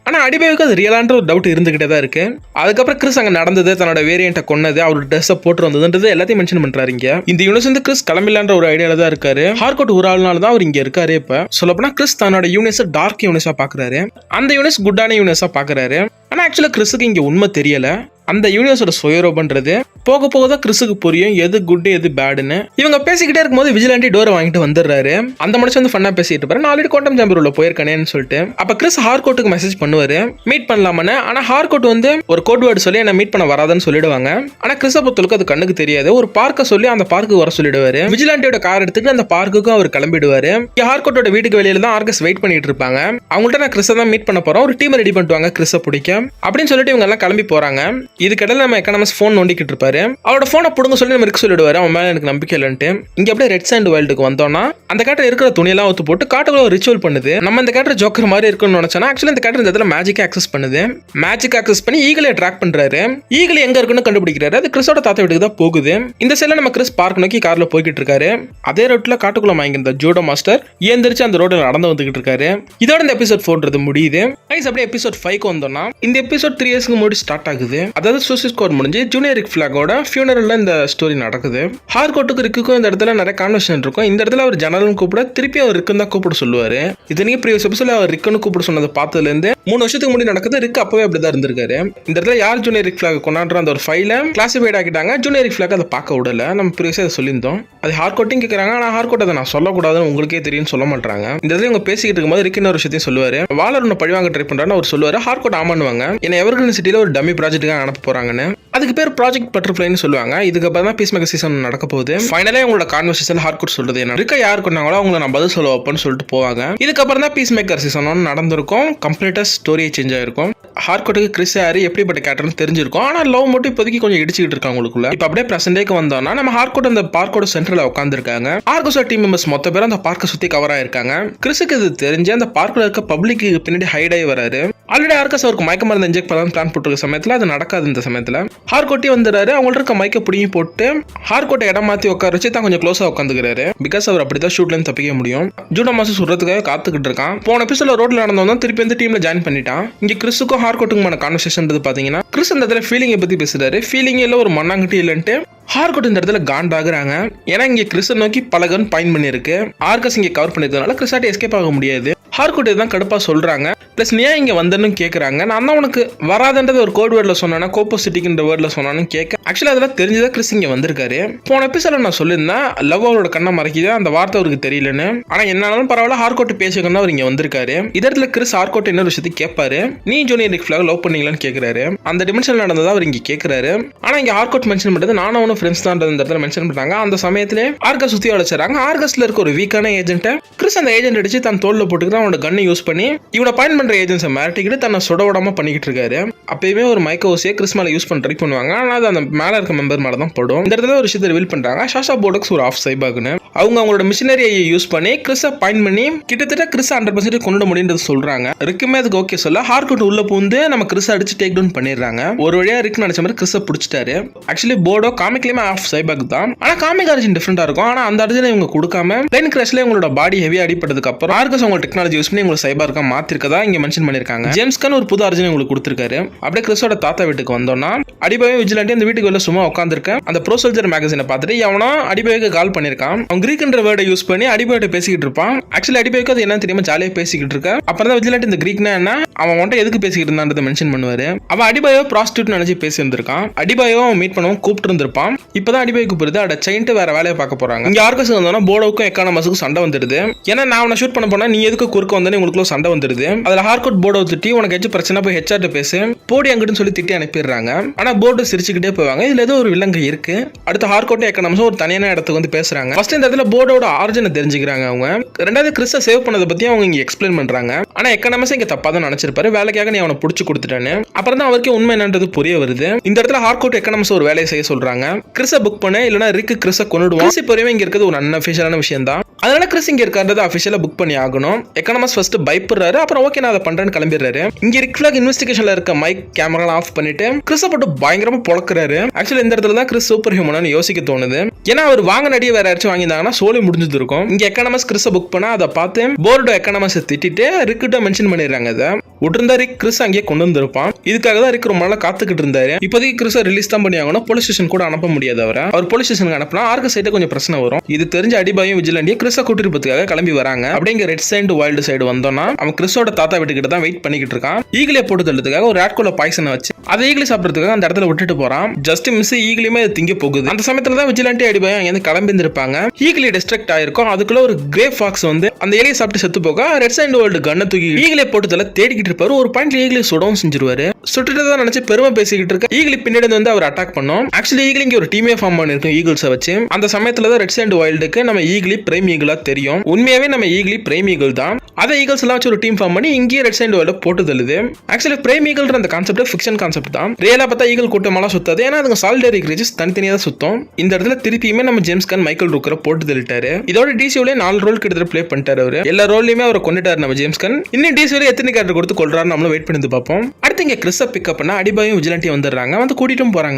ஆனா அடிபயோக்கு அது ரியலான்ற ஒரு டவுட் இருந்துகிட்டே தான் இருக்கு. அதுக்கப்புறம் கிறிஸ் அங்க நடந்தது, தன்னோட வேரியண்ட்டை கொன்னது, அவரோட ட்ரெஸ் போட்டு வந்ததுன்றது எல்லாத்தையும் மென்ஷன் பண்றாரு. இந்த யூனிவர்ஸ் வந்து கிறிஸ் கிளம்பிலான்ற ஒரு ஐடியால தான் இருக்காரு. ஹார்கோட் ஒரு ஆள்னால தான் அவர் இங்க இருக்காரு. இப்ப சொல்லப்போனா கிறிஸ் தன்னோட யூனிவர்ஸ் டார்க் யூனிவர்ஸா பாக்குறாரு. அந்த யூனிவர்ஸ் குட்டான யூனிவர்ஸா பாக்குறாரு. ஆனா ஆக்சுவலா கிறிஸுக்கு இங்க உண்மை தெரியல. அந்த யூனிவர்ஸோட சுயரூபன்றது போக போக தான் கிறிஸுக்கு புரியும் எது குட் எது பேடுன்னு. இவங்க பேசிக்கிட்டே இருக்கும்போது விஜிலாண்டி டோரை வாங்கிட்டு வந்துடுறாரு. அந்த மனுஷன் வந்து ஃபன்னா பேசிட்டு இருப்பாரு. நான் ஆல்ரெடி குவாண்டம் சேம்பர் உள்ள போயிருக்கேன்னு சொல்லிட்டு அப்ப கிறிஸ் ஹார்கோட்டுக்கு மெசேஜ் பண்ணுவாரு, மீட் பண்ணலாமான்னு. ஆனா ஹார்கோட் வந்து ஒரு கோட் வேர்டு சொல்லி என்ன மீட் பண்ண வராதுன்னு சொல்லிடுவாங்க. ஆனா கிறிஸை பொறுத்தளவுக்கு அது கண்ணுக்கு தெரியாது. ஒரு பார்க்க சொல்லி அந்த பார்க்கு வர சொல்லிடுவாரு. விஜிலாண்டியோட கார் எடுத்துட்டு அந்த பார்க்குக்கும் அவர் கிளம்பிடுவாரு. ஹார்கோட்டோட வீட்டுக்கு வெளியில தான் ஆர்கஸ் வெயிட் பண்ணிட்டு இருப்பாங்க. அவங்கள்ட்ட நான் கிறிஸை தான் மீட் பண்ண போறோம், ஒரு டீம் ரெடி பண்ணிட்டு கிறிஸை பிடிக்க அப்படின்னு சொல்லிட்டு இவங்க எல்லாம் கிளம்பி போறாங்க. இதுக்கிடையில நம்ம எக்கானமஸ் போன் நோண்டிக்கிட்டு இருப்பாரு. அவரோட போனை புடுங்க சொல்லி நம்ம ரிக் சொல்லிடுவாரு, அவன் மேல எனக்கு நம்பிக்கை இல்லைன்ட்டு. இங்க அப்படியே ரெட் சாண்ட் வைல்டுக்கு வந்தோம்னா அந்த கேட்டர் இருக்கிற துணியெல்லாம் ஒத்து போட்டு காட்டுக்குள்ள ஒரு ரிச்சுவல் பண்ணுது. நம்ம இந்த கேட்டர் ஜோக்கர் மாதிரி இருக்குன்னு நினைச்சோன்னா ஆக்சுவலி இந்த கேட்டர் இந்த இடத்துல மேஜிக் ஆக்சஸ் பண்ணுது. மேஜிக் ஆக்சஸ் பண்ணி ஈகிளை ட்ராக் பண்றாரு. ஈகிள் எங்க இருக்குன்னு கண்டுபிடிக்கிறாரு. அது கிறிஸோட தாத்தா வீட்டுக்கு தான் போகுது. இந்த செல்ல நம்ம கிறிஸ் பார்க் நோக்கி கார்ல போய்கிட்டு இருக்காரு. அதே ரோட்ல காட்டுக்குள்ள வாங்கியிருந்த ஜூடோ மாஸ்டர் ஏந்திரிச்சு அந்த ரோட்ல நடந்து வந்துகிட்டு இருக்காரு. இதோட இந்த எபிசோட் 4 முடியுது. அப்படியே எபிசோட் 5 வந்தோம்னா இந்த எபிசோட் 3 இயர்ஸ்க்கு முன்னாடி ஸ்டார்ட் ஆகுது. அதாவது சூசைட் ஸ்குவாட் முடிஞ்சு ஜூனியர் ரிக் ஃபிளாகோட ஃபியூனரல்ல இந்த ஸ்டோரி நடக்குது. ஹார்கோட்டுக்கு ரிக்குக்கும் இந்த இடத்துல நிறைய கான்வர்சேஷன் இருக்கும். இந்த இடத்துல அவர் ஜெனரல் கூப்பிட திருப்பி அவர் ரிக்குன்னு தான் கூப்பிட சொல்லுவாரு. இது நீங்க ப்ரீவியஸ் எபிசோட்ல அவர் ரிக்குன்னு கூப்பிட சொன்னதை பார்த்ததுல இருந்து 3 வருஷத்துக்கு முன்னாடி நடக்குது. ரிக் அப்பவே அப்படிதான் இருந்திருக்காரு. இந்த இடத்துல யார் ஜூனியர் ரிக் ஃபிளாக் கொண்டாடுற அந்த ஒரு ஃபைல கிளாசிஃபைட் ஆக்கிட்டாங்க. ஜூனியர் ரிக் ஃபிளாக் அதை பார்க்க விடல. நம்ம ப்ரீவியஸா அதை சொல்லியிருந்தோம். அது ஹார்கோட்டையும் கேட்கறாங்க. ஆனா ஹார்கோட் அதை நான் சொல்லக்கூடாதுன்னு உங்களுக்கே தெரியும் சொல்ல மாட்டாங்க. இந்த இடத்துல இவங்க பேசிக்கிட்டு இருக்கும்போது ரிக் இன்னொரு விஷயத்தையும் சொல்லுவாரு. வாலர் ஒன்று பழிவாங்க ட்ரை பண்றான்னு அவர் சொல்லுவாரு. ஹார்கோட் ஆமானுவாங்க, என்ன எவர்கிரீன் சிட்டில ஒரு டம்மி ப்ராஜெக்ட்டுக்காக அனுப்ப போறாங்கன்னு. அதுக்கு பேர் ப்ராஜெக்ட் பட்டர்ஃப்ளைன்னு சொல்லுவாங்க. இதுக்கப்புறம் தான் பீஸ் மேக்கர் சீசன் நடக்க போகுது. ஃபைனலா உங்களோட கான்வர்சேஷன் ஹார்கோட் சொல்றது என்ன ரிக்க யார் கொண்டாங்களோ அவங்களை நான் பதில் சொல்ல வைப்பேன்னு சொல்லிட்டு போவாங்க. இதுக்கப்புறம் தான் பீஸ் மேக்கர் சீசன் 1 நடந்திருக்கும். கம்ப்ளீட்டா ஸ்டோரியை சேஞ்ச் ஆயிருக்கும். ஹார்கோட்டுக்கு கிறிஸ் யாரு எப்படிப்பட்ட கேரக்டர்னு தெரிஞ்சிருக்கும். ஆனா லவ் மட்டும் இப்போதைக்கு கொஞ்சம் இடிச்சுக்கிட்டு இருக்காங்க உங்களுக்குள்ள. இப்போ அப்படியே பிரசன்டேக்கு வந்தோம்னா நம்ம ஹார்கோட் அந்த பார்க்கோட சென்டர் சென்டர்ல உட்காந்துருக்காங்க. ஆர்கஸோட டீம் மெம்பர்ஸ் மொத்த பேரும் அந்த பார்க்க சுத்தி கவர் ஆயிருக்காங்க. கிறிஸுக்கு இது தெரிஞ்சு அந்த பார்க்ல இருக்க பப்ளிக் பின்னாடி ஹைட் ஆகி வராரு. ஆல்ரெடி ஆர்கஸ் அவருக்கு மயக்க மருந்து இன்ஜெக்ட் பண்ணலாம் பிளான் போட்டுருக்க சமயத்துல அது நடக்காது. இந்த சமயத்துல ஹார்கோட்டி வந்துறாரு. அவங்கள்ட்ட இருக்க மைக்க பிடிங்கி போட்டு ஹார்கோட்டை இடம் மாத்தி உட்கார வச்சு தான் கொஞ்சம் க்ளோஸா உட்காந்துக்கிறாரு. பிகாஸ் அவர் அப்படிதான் ஷூட்ல இருந்து தப்பிக்க முடியும். ஜூடோ மாசம் சுடுறதுக்காக காத்துக்கிட்டு இருக்கான். போன எபிசோட்ல ரோட்ல நடந்தவன் திருப்பி வந்து டீம்ல ஜாயின் பண்ணிட்டான். இங்க கிறிஸுக்கும் ஹார்கோட்டுக்குமான கான்வர்சேஷன் பாத்தீங்கன்னா கிறிஸ் அந்த இடத்துல ஃபீலிங்கை பத்தி பேசுறாரு. ஃபீலிங் இல்ல ஒரு மண்ணாங்கட்டி இல்லன்ட்டு ஹார்கோட் இந்த இடத்துல காண்டாகுறாங்க. ஏன்னா இங்க கிறிஸை நோக்கி பல கன் பாயிண்ட் பண்ணிருக்கு. ஆர்கஸ் இங்க கவர் பண்ணிருக்கனால கிறிஸாட்டி எஸ்கேப் ஆக முடியாது. ஹார்கோட் தான் கடுப்பா சொல்றாங்க. பிளஸ் நீ இங்க வந்தன்னு கேக்குறாங்க. நான் தான் உனக்கு வராதுன்றது ஒரு கோட் வேர்ட்ல சொன்னா கோப்போ சிட்டிக்குன்ற வேர்ட்ல சொன்னான்னு கேட்க ஆக்சுவலா அதெல்லாம் தெரிஞ்சுதான் கிறிஸ் இங்க வந்திருக்காரு. போன எபிசோட நான் சொல்லியிருந்தேன் லவ் அவரோட கண்ணை மறைக்குது அந்த வார்த்தை அவருக்கு தெரியலன்னு. ஆனா என்னாலும் பரவாயில்ல ஹார்கோட் பேசிக்கணும் அவர் இங்க வந்திருக்காரு. இடத்துல கிறிஸ் ஹார்கோட் இன்னொரு விஷயத்தை கேட்பாரு. நீ ஜூனியர் ரிக் ஃபிளாக் லவ் பண்ணீங்களான்னு கேட்கிறாரு. அந்த டிமென்ஷன் நடந்ததா அவர் இங்க கேட்கிறாரு. ஆனா இங்க ஹார்கோட் மென்ஷன் பண்றது நானும் அவனும் ஃப்ரெண்ட்ஸ் தான் இந்த இடத்துல மென்ஷன் பண்றாங்க. அந்த சமயத்திலே ஆர்கஸ் சுத்தி அழைச்சாங்க. ஆர்கஸ்ல இருக்க ஒரு வீக்கான ஏஜென்ட்டை கிறிஸ் அந்த ஏஜென்ட் அடிச்சு தன் தோல்ல போட்டுக்கிட்டு அவனோட கண்ணை யூஸ் பண்ணி இவனை பாயிண்ட் பண்ற ஏஜென்ட்ஸை மிரட்டிக்கிட்டு தன்னை சுட விடாம பண்ணிக்கிட்டு இருக்காரு. அப்பயுமே ஒரு மைக்க ஓசியை கிறிஸ் மேல யூஸ் பண்ண ட்ரை பண்ணுவாங்க. ஆனா அது அந்த மேல இருக்க மெம்பர் மேல தான் படும். இந்த இடத்துல ஒரு விஷயத்தை ரிவீல் பண்றாங்க. சாஷா போர்டக்ஸ் ஒரு ஆஃப் சைபாக்னு அவங்களோட மிஷினரியை யூஸ் பண்ணி கிறிஸை பாயிண்ட் பண்ணி கிட்டத்தட்ட கிறிஸ் 100% கொண்டு முடியுன்றது சொல்றாங்க. ரிக்குமே அதுக்கு ஓகே சொல்ல ஹார்கோட் உள்ள பூந்து நம்ம கிறிஸ் அடிச்சு டேக் டவுன் பண்ணிடுறாங்க. ஒரு வழியா ரிக் நினைச்ச மாதிரி கிறிஸை பிடிச்சிட்டாரு. ஆக்சுவலி போர்டோ காமிக்லயுமே ஆஃப் சைபாக் தான். ஆனா காமிக் ஆரிஜின் டிஃபரெண்டா இருக்கும். ஆனா அந்த அர்ஜினை இவங்க கொடுக்காம பிளைன் கிராஷ்ல உங்களோட பாடி ஹெவி அடிப்பட்டதுக்கு அப்புறம் ஆர்கஸ் அவங்க டெக்னாலஜி யூஸ் பண்ணி உங்களுக்கு சைபார்க்கா மாத்திருக்கதா இங்க மென்ஷன் பண்ணிருக்காங்க. ஜேம்ஸ் கான் ஒரு புது அர்ஜினை உங்களுக்கு கொடுத்திருக்காரு. அப்படியே கிறிஸோட தாத்தா வீட்டுக்கு வந்தோம்னா அடிபாவே விஜிலாண்டி அந்த வீட்டுக்கு வெளில சும்மா உட்காந்துருக்கேன். அந்த ப்ரோ சோல்ஜர் மேகசினை பார்த்துட்டு அவனா அடிபாவுக்கு கால் பண்ணிருக்கான். அவன் கிரீக்ன்ற வேர்டை யூஸ் பண்ணி அடிபாவிட்ட பேசிக்கிட்டு இருப்பான். ஆக்சுவலி அடிபாவுக்கு அது என்ன தெரியாம ஜாலியா பேசிக்கிட்டு இருக்கா. அப்புறம் தான் விஜிலாண்டி இந்த கிரீக்னா என்ன அவன் வந்துட்டு எதுக்கு பேசிக்கிட்டு இருந்தான்றதை மென்ஷன் பண்ணுவாரு. அவன் அடிபாயோ ப்ராஸ்டியூட் நினைச்சு பேசி இருந்திருக்கான். அடிபாயோ அவன் மீட் பண்ணவும் கூப்பிட்டு இருந்திருப்பான். இப்பதான் அடிபாய்க்கு புரியுது அட செயின்ட்டு வேற வேலையை பார்க்க போறாங்க. இங்க ஆர்கஸ் வந்தோம்னா போர்டோவுக்கும் எக்கானமஸுக்கும் சண்டை வந்துடுது. ஏன்னா நான் அவனை ஷூட் பண்ண போனா நீ எதுக்கு குறுக்க வந்தேன்னு உங்களுக்கு சண்டை வந்துடுது. அதுல ஹார்கோட் போர்டோ திட்டி உனக்கு ஏதாச்சும் பிரச்சனை போய் ஹெச்ஆர்ட்ட பேசு போடி அங்கிட்டு சொல்லி திட்டி அனுப்பிடுறாங்க. ஆனா போர்டு சிரிச்சுக்கிட்டே போவாங்க. இதுல ஏதோ ஒரு விலங்கு இருக்கு. அடுத்த ஹார்கோட் எக்கானமஸும் ஒரு தனியான இடத்துக்கு வந்து பேசுறாங்க. ஃபர்ஸ்ட் இந்த இடத்துல போர்டோட ஆரிஜினை தெரிஞ்சுக்கிறாங்க அவங்க. ரெண்டாவது கிறிஸை சேவ் பண்ணதை பத்தி அவங்க இங்க எக்ஸ்பிளைன் பண்றாங்க. ஆனா எக்கானமஸ் இங்க தப்பா தான் நினைச்சிருப்பாரு. வேலைக்காக நீ அவனை புடிச்சு கொடுத்துட்டானு. அப்புறம் தான் அவருக்கு உண்மை என்னன்றது புரிய வருது. இந்த இடத்துல ஹார்கோட் எக்கானமஸ் ஒரு வேலையை செய்ய சொல்றாங்க. கிறிஸை புக் பண்ண இல்லனா ரிக் கிறிஸை கொன்னுடுவான். இப்போவே இங்க இருக்கிறது ஒரு அன்அஃபிஷியலான விஷயம் தான். அதனால கிறிஸ் இங்க இருக்கிறது அஃபிஷியலா புக் பண்ணி ஆகணும். எக்கானமஸ் ஃபர்ஸ்ட் பயப்படுறாரு. அப்புறம் ஓகே நான் அதை பண்றேன்னு கிளம்பிடுறாரு. இங்க ரிக் ஃபிளாக் இன்வெஸ்டிகேஷன்ல இருக்க மைக் கேமரா ஆஃப் பண்ணிட்டு கிறிஸை போட்டு பயங்கரமா பொளக்குறாரு. ஆக்சுவலி இந்த இடத்துல தான் கிறிஸ் சூப்பர் ஹியூமனானு யோசிக்க தோணுது. ஏன்னா அவர் வாங்க நடிகை வேற யாராச்சும் வாங்கியிருந்தாங்கன்னா சோலி முடிஞ்சது இருக்கும். இங்க எக்கானமஸ் கிறிஸை புக் பண்ணா அதை பார்த்து போர்டோ எக்கானமஸ் திட்டிட்டு ரிக்கிட்ட மென்ஷன் பண்ணிடுறாங்க. அதை விட்டுருந்தா ரிக் கிறிஸ் அங்கேயே கொண்டு வந்திருப்பான். இதுக்காக தான் ரிக் ரொம்ப நாளா காத்துக்கிட்டு இருந்தாரு. இப்போதைக்கு கிறிஸை ரிலீஸ் தான் பண்ணி ஆகணும். போலீஸ் ஸ்டேஷன் கூட அனுப்ப முடியாது. அவர் போலீஸ் ஸ்டேஷனுக்கு அனுப்பினா ஆர்கஸ் சைடு கொஞ்சம் பிரச்சனை வரும். இது தெரிஞ்ச அடிபாயும் விஜிலாண்டியும் கிறிஸை கூட்டிட்டு போறதுக்காக கிளம்பி வராங்க. அப்படிங்க ரெட் சைடு வைல்டு சைடு வந்தோம்னா அவன் கிறிஸோட தாத்தா வீட்டுக்கிட்ட தான் வெயிட் பண்ணிக்கிட்டு இருக்கான். ஈகிலே போட்டு தள்ளதுக்காக ஒரு ராட்கோல பாய்சனை வச்சு அதை ஈகிலி சாப்பிடுறதுக்காக அந்த இடத்துல விட்டுட்டு போறான். ஜஸ்ட் மிஸ் ஈகிலியுமே திங்க போகுது. அந்த சமயத்துல தான் விஜிலாண்டி அடிபாயும் அங்க கிளம்பி இருப்பாங்க. ஈகிலி டிஸ்ட்ராக்ட் ஆயிருக்கும். அதுக்குள்ள ஒரு கிரே ஃபாக்ஸ் வந்து அந்த எலியை சாப்பிட்டு செத்து போக ரெட் சைடு வைல்டு கண்ணை தூக்கி ஈகிலே போட்டு தள்ள தேடிக்கிட்டு இருப்பாரு. ஒரு பாயிண்ட்ல ஈகிலி சுடவும் செஞ்சிருவாரு. சுட்டுட்டு தான் நினைச்சு பெருமை பேசிக்கிட்டு இருக்க ஈகிலி பின்னாடி வந்து அவர் அட்டாக் பண்ணோம். ஆக்சுவலி ஈகிலி இங்க ஒரு டீமே ஃபார்ம் பண்ணிருக்கும் ஈகிள்ஸை வச்சு. அந்த சமயத்துல தான் ரெட் சைடு வைல்டுக்கு நம்ம ஈகிலி பிரைம் ஈகிளா தெரியும். உண்மையாவே நம்ம ஈகிலி பிரைம் ஈகிள் தான். அதை ஈகிள்ஸ் எல்லாம் வச்சு ஒரு டீம் ஃபார்ம் பண்ணி இங்கே ரெட் சைடு வைல்டு போட்டு தள்ளுது. ஆக்சுவலி பிரைம் ஈகிள்ன்ற அந்த கான்செப்ட் ஃபிக்ஷன் கான்செப்ட் தான். ரியலா பார்த்தா ஈகிள் கூட்டமெல்லாம் சுத்தாது. ஏன்னா அதுங்க சாலிடரி கிரீச்சர்ஸ் தனித்தனியா தான் சுத்தம். இந்த இடத்துல திருப்பியுமே நம்ம ஜேம்ஸ் கான் மைக்கேல் ரூக்கரை போட்டு தள்ளிட்டாரு. இதோட டிசியூலே 4 ரோல் கிட்டத்தட்ட ப்ளே பண்ணிட்டாரு. அவரு எல்லா ரோல்லையுமே அவரை கொண்டுட்டாரு நம்ம ஜேம்ஸ் கான். இன்னும் டிசியூல எத்தனை கேரக்டர் கொடுத்து கொள்றாரு நம்மளும் வெயிட் பண்ணி பார்ப்போம். அடுத்து இங்க கிறிஸை பிக்கப் பண்ண அடிபாயும் விஜிலாண்டியும் வந்துடுறாங்க. வந்து கூட்டிட்டும் போறாங்க.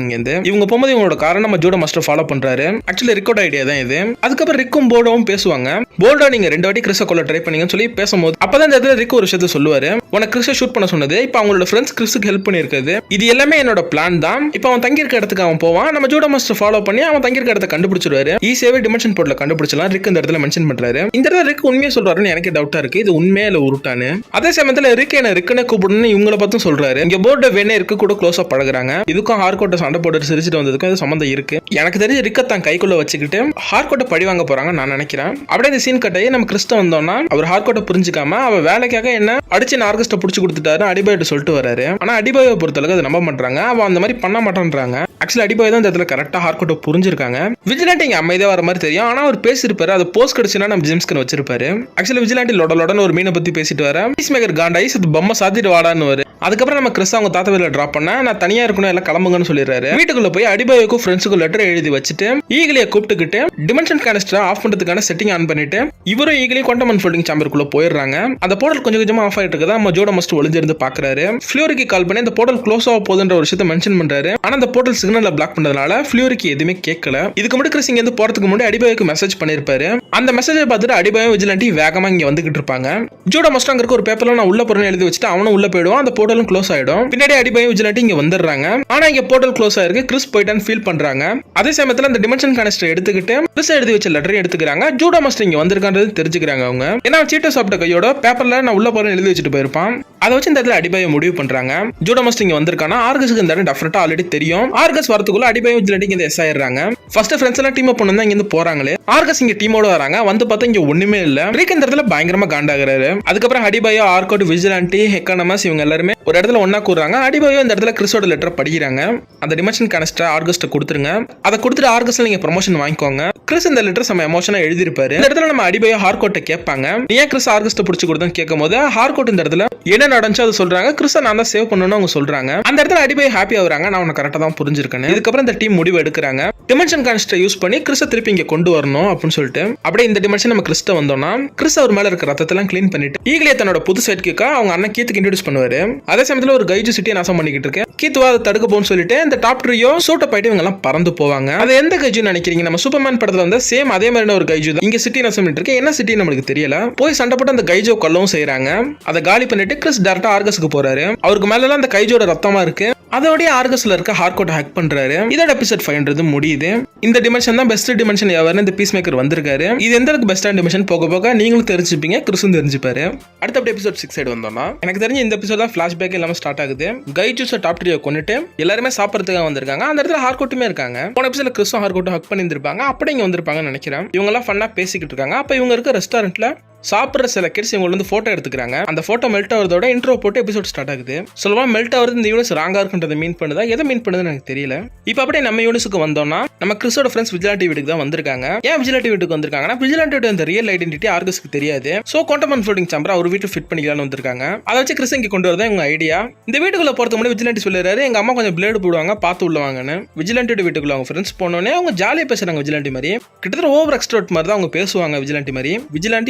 இவங்க போகும்போது இவங்களோட காரணம் நம்ம ஜூடோ மாஸ்டர் ஃபாலோ பண்றாரு. ஆக்சுவலி ரிக்கோட ஐடியா தான் இது. அதுக்கப்புறம் ரிக்கும் போர்டோவும் பேசுவாங்க. போர்டோ நீங்க 2 வாட்டி கிறிஸை கொல்ல ட்ரை பண்ணீங்கன்னு சொல்லி பேசும்போது அப்பதான் இந்த இடத்துல ரிக் ஒரு விஷயத்த சொல்லுவாரு. உனக்கு கிறிஸை ஷூட் பண்ண சொன்னது இப்ப அவங்களோட ஃப்ரெண்ட்ஸ் கிறிஸுக்கு ஹெல்ப் பண்ணிருக்காது. இது எல்லாமே என்னோட பிளான் தான். இப்ப அவன் தங்கியிருக்க இடத்துக்கு அவன் போவான். நம்ம ஜூடோ மாஸ்டர் ஃபாலோ பண்ணி அவன் தங்கியிருக்க இடத்தை கண்டுபிடிச்சிருவாரு. ஈஸியாவே டிமென்ஷன் போர்ட்ல கண்டுபிடிச்சலாம். ரிக் இந்த இடத்துல மென்ஷன் பண்றாரு. இந்த இடத்துல ரிக் உண்மையை சொல்றாருன்னு எனக்கு டவுட்டா இருக்கு. இது உண்மையா இல்ல உருட்டானு. அதே சமயத்துல ரிக் என்ன ரிக்குன்னு கூப்பிடணும்னு இவங்கள பார்த்தும் சொல்றாரு. இங்க போர்டு வேணே இருக்கு கூட க்ளோஸா பழகுறாங்க. இதுக்கும் ஹார்கோட்டை சண்டை போட்டு சிரிச்சிட்டு வந்ததுக்கும் இது சம்பந்தம் இருக்கு. எனக்கு தெரிஞ்ச ரிக்க தான் கைக்குள்ள வச்சுக்கிட்டு ஹார்கோட்டை பழி வாங்க போறாங்க நான் நினைக்கிறேன். அப்படியே இந்த சீன் கட்டாயி நம்ம கிறிஸ்ட வந்தோம்னா அவர் ஹார்கோட்டை புரிஞ்சு புரிஞ்சுக்காம அவ வேலைக்காக என்ன அடிச்சு ஆர்கஸ்ட புடிச்சு கொடுத்துட்டாரு அடிபாய்ட்டு சொல்லிட்டு வராரு. ஆனா அடிபாயை பொறுத்தளவுக்கு அதை நம்ப மாட்டாங்க. அவன் அந்த மாதிரி பண்ண மாட்டான்றாங்க. ஆக்சுவலி அடிபாய் தான் இந்த இடத்துல கரெக்டா ஹார்கோட்டை புரிஞ்சிருக்காங்க. விஜிலாண்டி இங்க அமைதியா வர மாதிரி தெரியும். ஆனா அவர் பேசிருப்பாரு. அது போஸ்ட் கிடைச்சுன்னா நம்ம ஜேம்ஸ்கன் வச்சிருப்பாரு. ஆக்சுவலி விஜிலாண்டி லொடலோடன்னு ஒரு மீனை பத்தி பேசிட்டு வர பீஸ் மேக்கர் காண்டாயி பொம்மை சாத்திட்டு வாடான்னு வரு. அதுக்கப்புறம் நம்ம கிறிஸ் அவங்க தாத்தா வீட்டில் டிராப் பண்ண நான் தனியா இருக்கணும் எல்லாம் கிளம்புங்கன்னு சொல்லிடுறாரு. வீட்டுக்குள்ள போய் அடிபாய்க்கும் ஃப்ரெண்ட்ஸுக்கும் லெட்டர் எழுதி வச்சுட்டு ஈகிலியை கூப்பிட்டுக்கிட்டு டிமென்ஷன் கேனிஸ்டரை ஆஃப் பண்றதுக்கான செட்டிங் ஆன் பண்ணிட்டு இவரும் ஈகிலி குவாண்டம் அன்ஃபோல்டிங் சேம்பருக்குள்ள போயிடுறாங்க. அந்த போர்ட்டல் கொஞ்சம் கொஞ்சமா ஆஃப் ஆயிட்டு இருக்கதா நம்ம ஜோட மஸ்ட் ஒளிஞ்சிருந்து பாக்குறாரு. ஃபியூரிக்கு கால் பண்ணி இந்த போர்ட்டல் க்ளோஸ் ஆக போகுதுன்ற ஒரு விஷயத்தை மென்ஷன் பண்றாரு. ஆனா அந்த போர்ட்டல் சிக்னல்ல பிளாக் பண்ணதுனால ஃபியூரிக்கு எதுவுமே கேட்கல. இதுக்கு முன்னாடி கிறிஸ் இங்க இருந்து போறதுக்கு முன்னாடி அடிபாய்க்கு மெசேஜ் பண்ணிருப்பாரு. அந்த மெசேஜை பார்த்துட்டு அடிபாயும் விஜிலாண்டி வேகமா இங்க வந்துகிட்டு இருப்பாங்க. ஜோட மஸ்ட் அங்க இருக்க ஒரு பேப்பர்ல நான் உள்ள போறேன்னு எழுதி வச்சுட்டு அவனும் உள்ள போயிடுவான். அந்த போர்ட்டலும் க்ளோஸ் ஆயிடும். பின்னாடி அடிபாயும் விஜிலாண்டி இங்க வந்துடுறாங்க. ஆனா இங்க போர்ட்டல் க்ளோஸ் ஆயிருக்கு. கிறிஸ் போயிட்டான்னு ஃபீல் பண்றாங்க. அதே சமயத்துல அந்த டிமென்ஷன் கனெக்டர் எடுத்துக்கிட்டு கிறிஸ் எழுதி வச்ச லெட்டரையும் எடுத்துக்கிறாங்க. ஜூடோ மாஸ்டர் இங்க வந்திருக்கான்றது தெரிஞ்சுக்கிறாங்க அவங்க. ஏன்னா சீட்டை சாப்பிட்ட கையோட பேப்பர்ல நான் உள்ள போறேன்னு எழுதி வச்சுட்டு போயிருப்பான். அதை வச்சு இந்த இடத்துல அடிபாயை முடிவு பண்றாங்க. ஜூடோ மாஸ்டர் இங்க வந்திருக்கானா ஆர்கஸ்க்கு இந்த இடம் டெஃபினட்டா ஆல்ரெடி தெரியும். ஆர்கஸ் வரதுக்குள்ள அடிபாயும் விஜிலாண்டி இங்க எஸ் ஆயிடுறாங்க. ஃபர்ஸ்ட் ஃப்ரெண்ட்ஸ் எல்லாம் டீம் அப் பண்ணி தான் இங்க இருந்து போறாங்களே. ஆர்கஸ் இங்க டீமோட வராங்க. வந்து பார்த்தா இங்க ஒண்ணுமே இல்ல. ரீக் இந்த இடத்துல பயங்கரமா காண்டாகிறாரு. அதுக்கப்புறம் அடிபாயோ ஆர்கோட் விஜிலாண்டி ஹெக்கானமஸ் இவங்க எல்லாருமே ஒரு இடத்துல ஒன்னா கூடுறாங்க. அடிபாயோ இந்த இடத்துல கிறிஸோட லெட்டர் படிக்கிறாங்க. அந்த டிமென்ஷன் கனெக்டர் ஆர்கஸ்ட கொடுத்துருங்க. அதை கொடுத்துட்டு ஆர்கஸ்ட்ல நீங்க ப்ரமோஷன் வாங்கிக்கோங்க. கிறிஸ் இந்த லெட்டர் நம்ம எமோஷனா எழுதிருப்பாரு. இந்த இடத்துல நம்ம அடிபாயோ ஹார்கோட்டை கேட்பாங்க. நீ ஏன் கிறிஸ் ஆர்கஸ்ட பிடிச்சு கொடுத்தன்னு கேட்கும் போது ஹார்கோட் இந்த இடத்துல என்ன நடந்துச்சு அதை சொல்றாங்க. கிறிஸ நான் தான் சேவ் பண்ணணும்னு அவங்க சொல்றாங்க. அந்த இடத்துல அடிபாய் ஹாப்பி ஆகுறாங்க. நான் உனக்கு கரெக்டா தான் புரிஞ்சிருக்கேன். இதுக்கப்புறம் இந்த டீம் முடிவு எடுக்கிறாங்க. டிமென்ஷன் கனெக்டரை யூஸ் பண்ணி கிறிஸ திருப்பி இங்க கொண்டு வரணும் அப்படின்னு சொல்லிட்டு அப்படியே இந்த டிமென்ஷன் நம்ம கிறிஸ்ட வந்தோம்னா கிறிஸ் அவர் மேல இருக்க ரத்தத்தெல்லாம் கிளீன் பண்ணிட்டு ஈகிலியை தன்னோட புது சைட்க்கு அவங்க அண்ணன் கீத்துக்கு இன்ட்ரோடியூஸ் பண்ணுவாரு. அதே சமயத்துல ஒரு கைஜு சிட்டியை நாசம் பண்ணிக்கிட்டு இருக்கு. கீத்துவா அதை தடுக்க போன்னு சொல்லிட்டு இந்த டாப் ட்ரீயோ சூட்ட போயிட்டு இவங்க எல்லாம் பறந்து போவாங்க. அது எந்த கைஜுன்னு நினைக்கிறீங்க? நம்ம சூப்பர்மேன் படத்துல வந்து சேம் அதே மாதிரி ஒரு கைஜு தான் இங்க சிட்டி நாசம் பண்ணிட்டு இருக்கு. என்ன சிட்டி நம்மளுக்கு தெரியல. போய் சண்டை போட்டு அந்த கைஜோ கொல்லவும் செய்யறாங்க. அதை காலி பண்ணிட்டு கிறிஸ் டேரக்டா ஆர்கஸ்க்கு போறாரு. அவருக்கு மேல அந்த கைஜோட ரத்தமா இருக்கு. அதோட ஆர்கஸ்ல இருக்க ஹார்கோட் ஹேக் பண்றாரு. இதோட எபிசோட் 5 முடியுது. இந்த டிமென்ஷன் தான் பெஸ்ட் டிமென்ஷன் எவர்னு இந்த பீஸ் மேக்கர் வந்திருக்காரு. இது எந்த அளவுக்கு பெஸ்டான டிமென்ஷன் போக போக நீங்களும் தெரிஞ்சுப்பீங்க, கிறிஸும் தெரிஞ்சுப்பாரு. அடுத்த எபிசோட் 6 சைடு வந்தோம்னா எனக்கு தெரிஞ்ச இந்த எபிசோட் தான் ஃபிளாஷ்பேக் எல்லாமே ஸ்டார்ட் ஆகுது. கைஜூஸ டாப் ட்ரீயை கொண்டுட்டு எல்லாருமே சாப்பிடறதுக்காக வந்திருக்காங்க. அந்த இடத்துல ஹார்கோட்டுமே இருக்காங்க. போன எபிசோட்ல கிறிஸும் ஹார்கோட்டும் ஹக் பண்ணியிருப்பாங்க. அப்படி இங்க வந்திருப்பாங்கன்னு நினைக்கிறேன். இவங்க எல்லாம் ஃபன்னா பேசிக்கிட்டு இருக்காங்க. அப்ப இவங்க இருக்க ரெஸ்டாரண்ட்ல சாப்பிட்ற சில கிட்ஸ் இவங்க வந்து போட்டோ எடுத்துக்கிறாங்க. அந்த போட்டோ மெல்ட் ஆகிறதோட இன்ட்ரோ போட்டு எபிசோட் ஸ்டார்ட் ஆகுது. சொல்லுவா மெல்ட் ஆகிறது இந்த யூனிஸ் ராங்கா இருக்குன்றதை மீன் பண்ணுதா எதை மீன் பண்ணுதுன்னு எனக்கு தெரியல. இப்போ அப்படியே நம்ம யூனிஸுக்கு வந்தோம்னா நம்ம கிறிஸோட ஃப்ரெண்ட்ஸ் விஜிலாண்டி வீட்டுக்கு தான் வந்திருக்காங்க. ஏன் விஜிலாண்டி வீட்டுக்கு வந்திருக்காங்கன்னா விஜிலாண்டியோட அந்த ரியல் ஐடென்டிட்டி ஆர்கஸ்க்கு தெரியாது. சோ குவாண்டம் அன்ஃபோல்டிங் சேம்பர் அவர் வீட்டுக்கு ஃபிட் பண்ணிக்கலாம்னு வந்திருக்காங்க. அதை வச்சு கிறிஸ் இங்க கொண்டு வரதான் இவங்க ஐடியா. இந்த வீட்டுக்குள்ள போறதுக்கு முன்னாடி விஜிலாண்டி சொல்லிடுறாரு எங்க அம்மா கொஞ்சம் பிளேடு போடுவாங்க பார்த்து உள்ளவாங்கன்னு. விஜிலாண்டியோட வீட்டுக்குள்ள அவங்க ஃப்ரெண்ட்ஸ் போனோடனே அவங்க ஜாலியா பேசுறாங்க. விஜிலாண்டி மாதிரி கிட்டத்தட்ட ஓவர் எக்ஸ்ட்ரோட் மாதிரி தான் அவங்க பேசுவாங்க. விஜிலாண்டி மாதிரி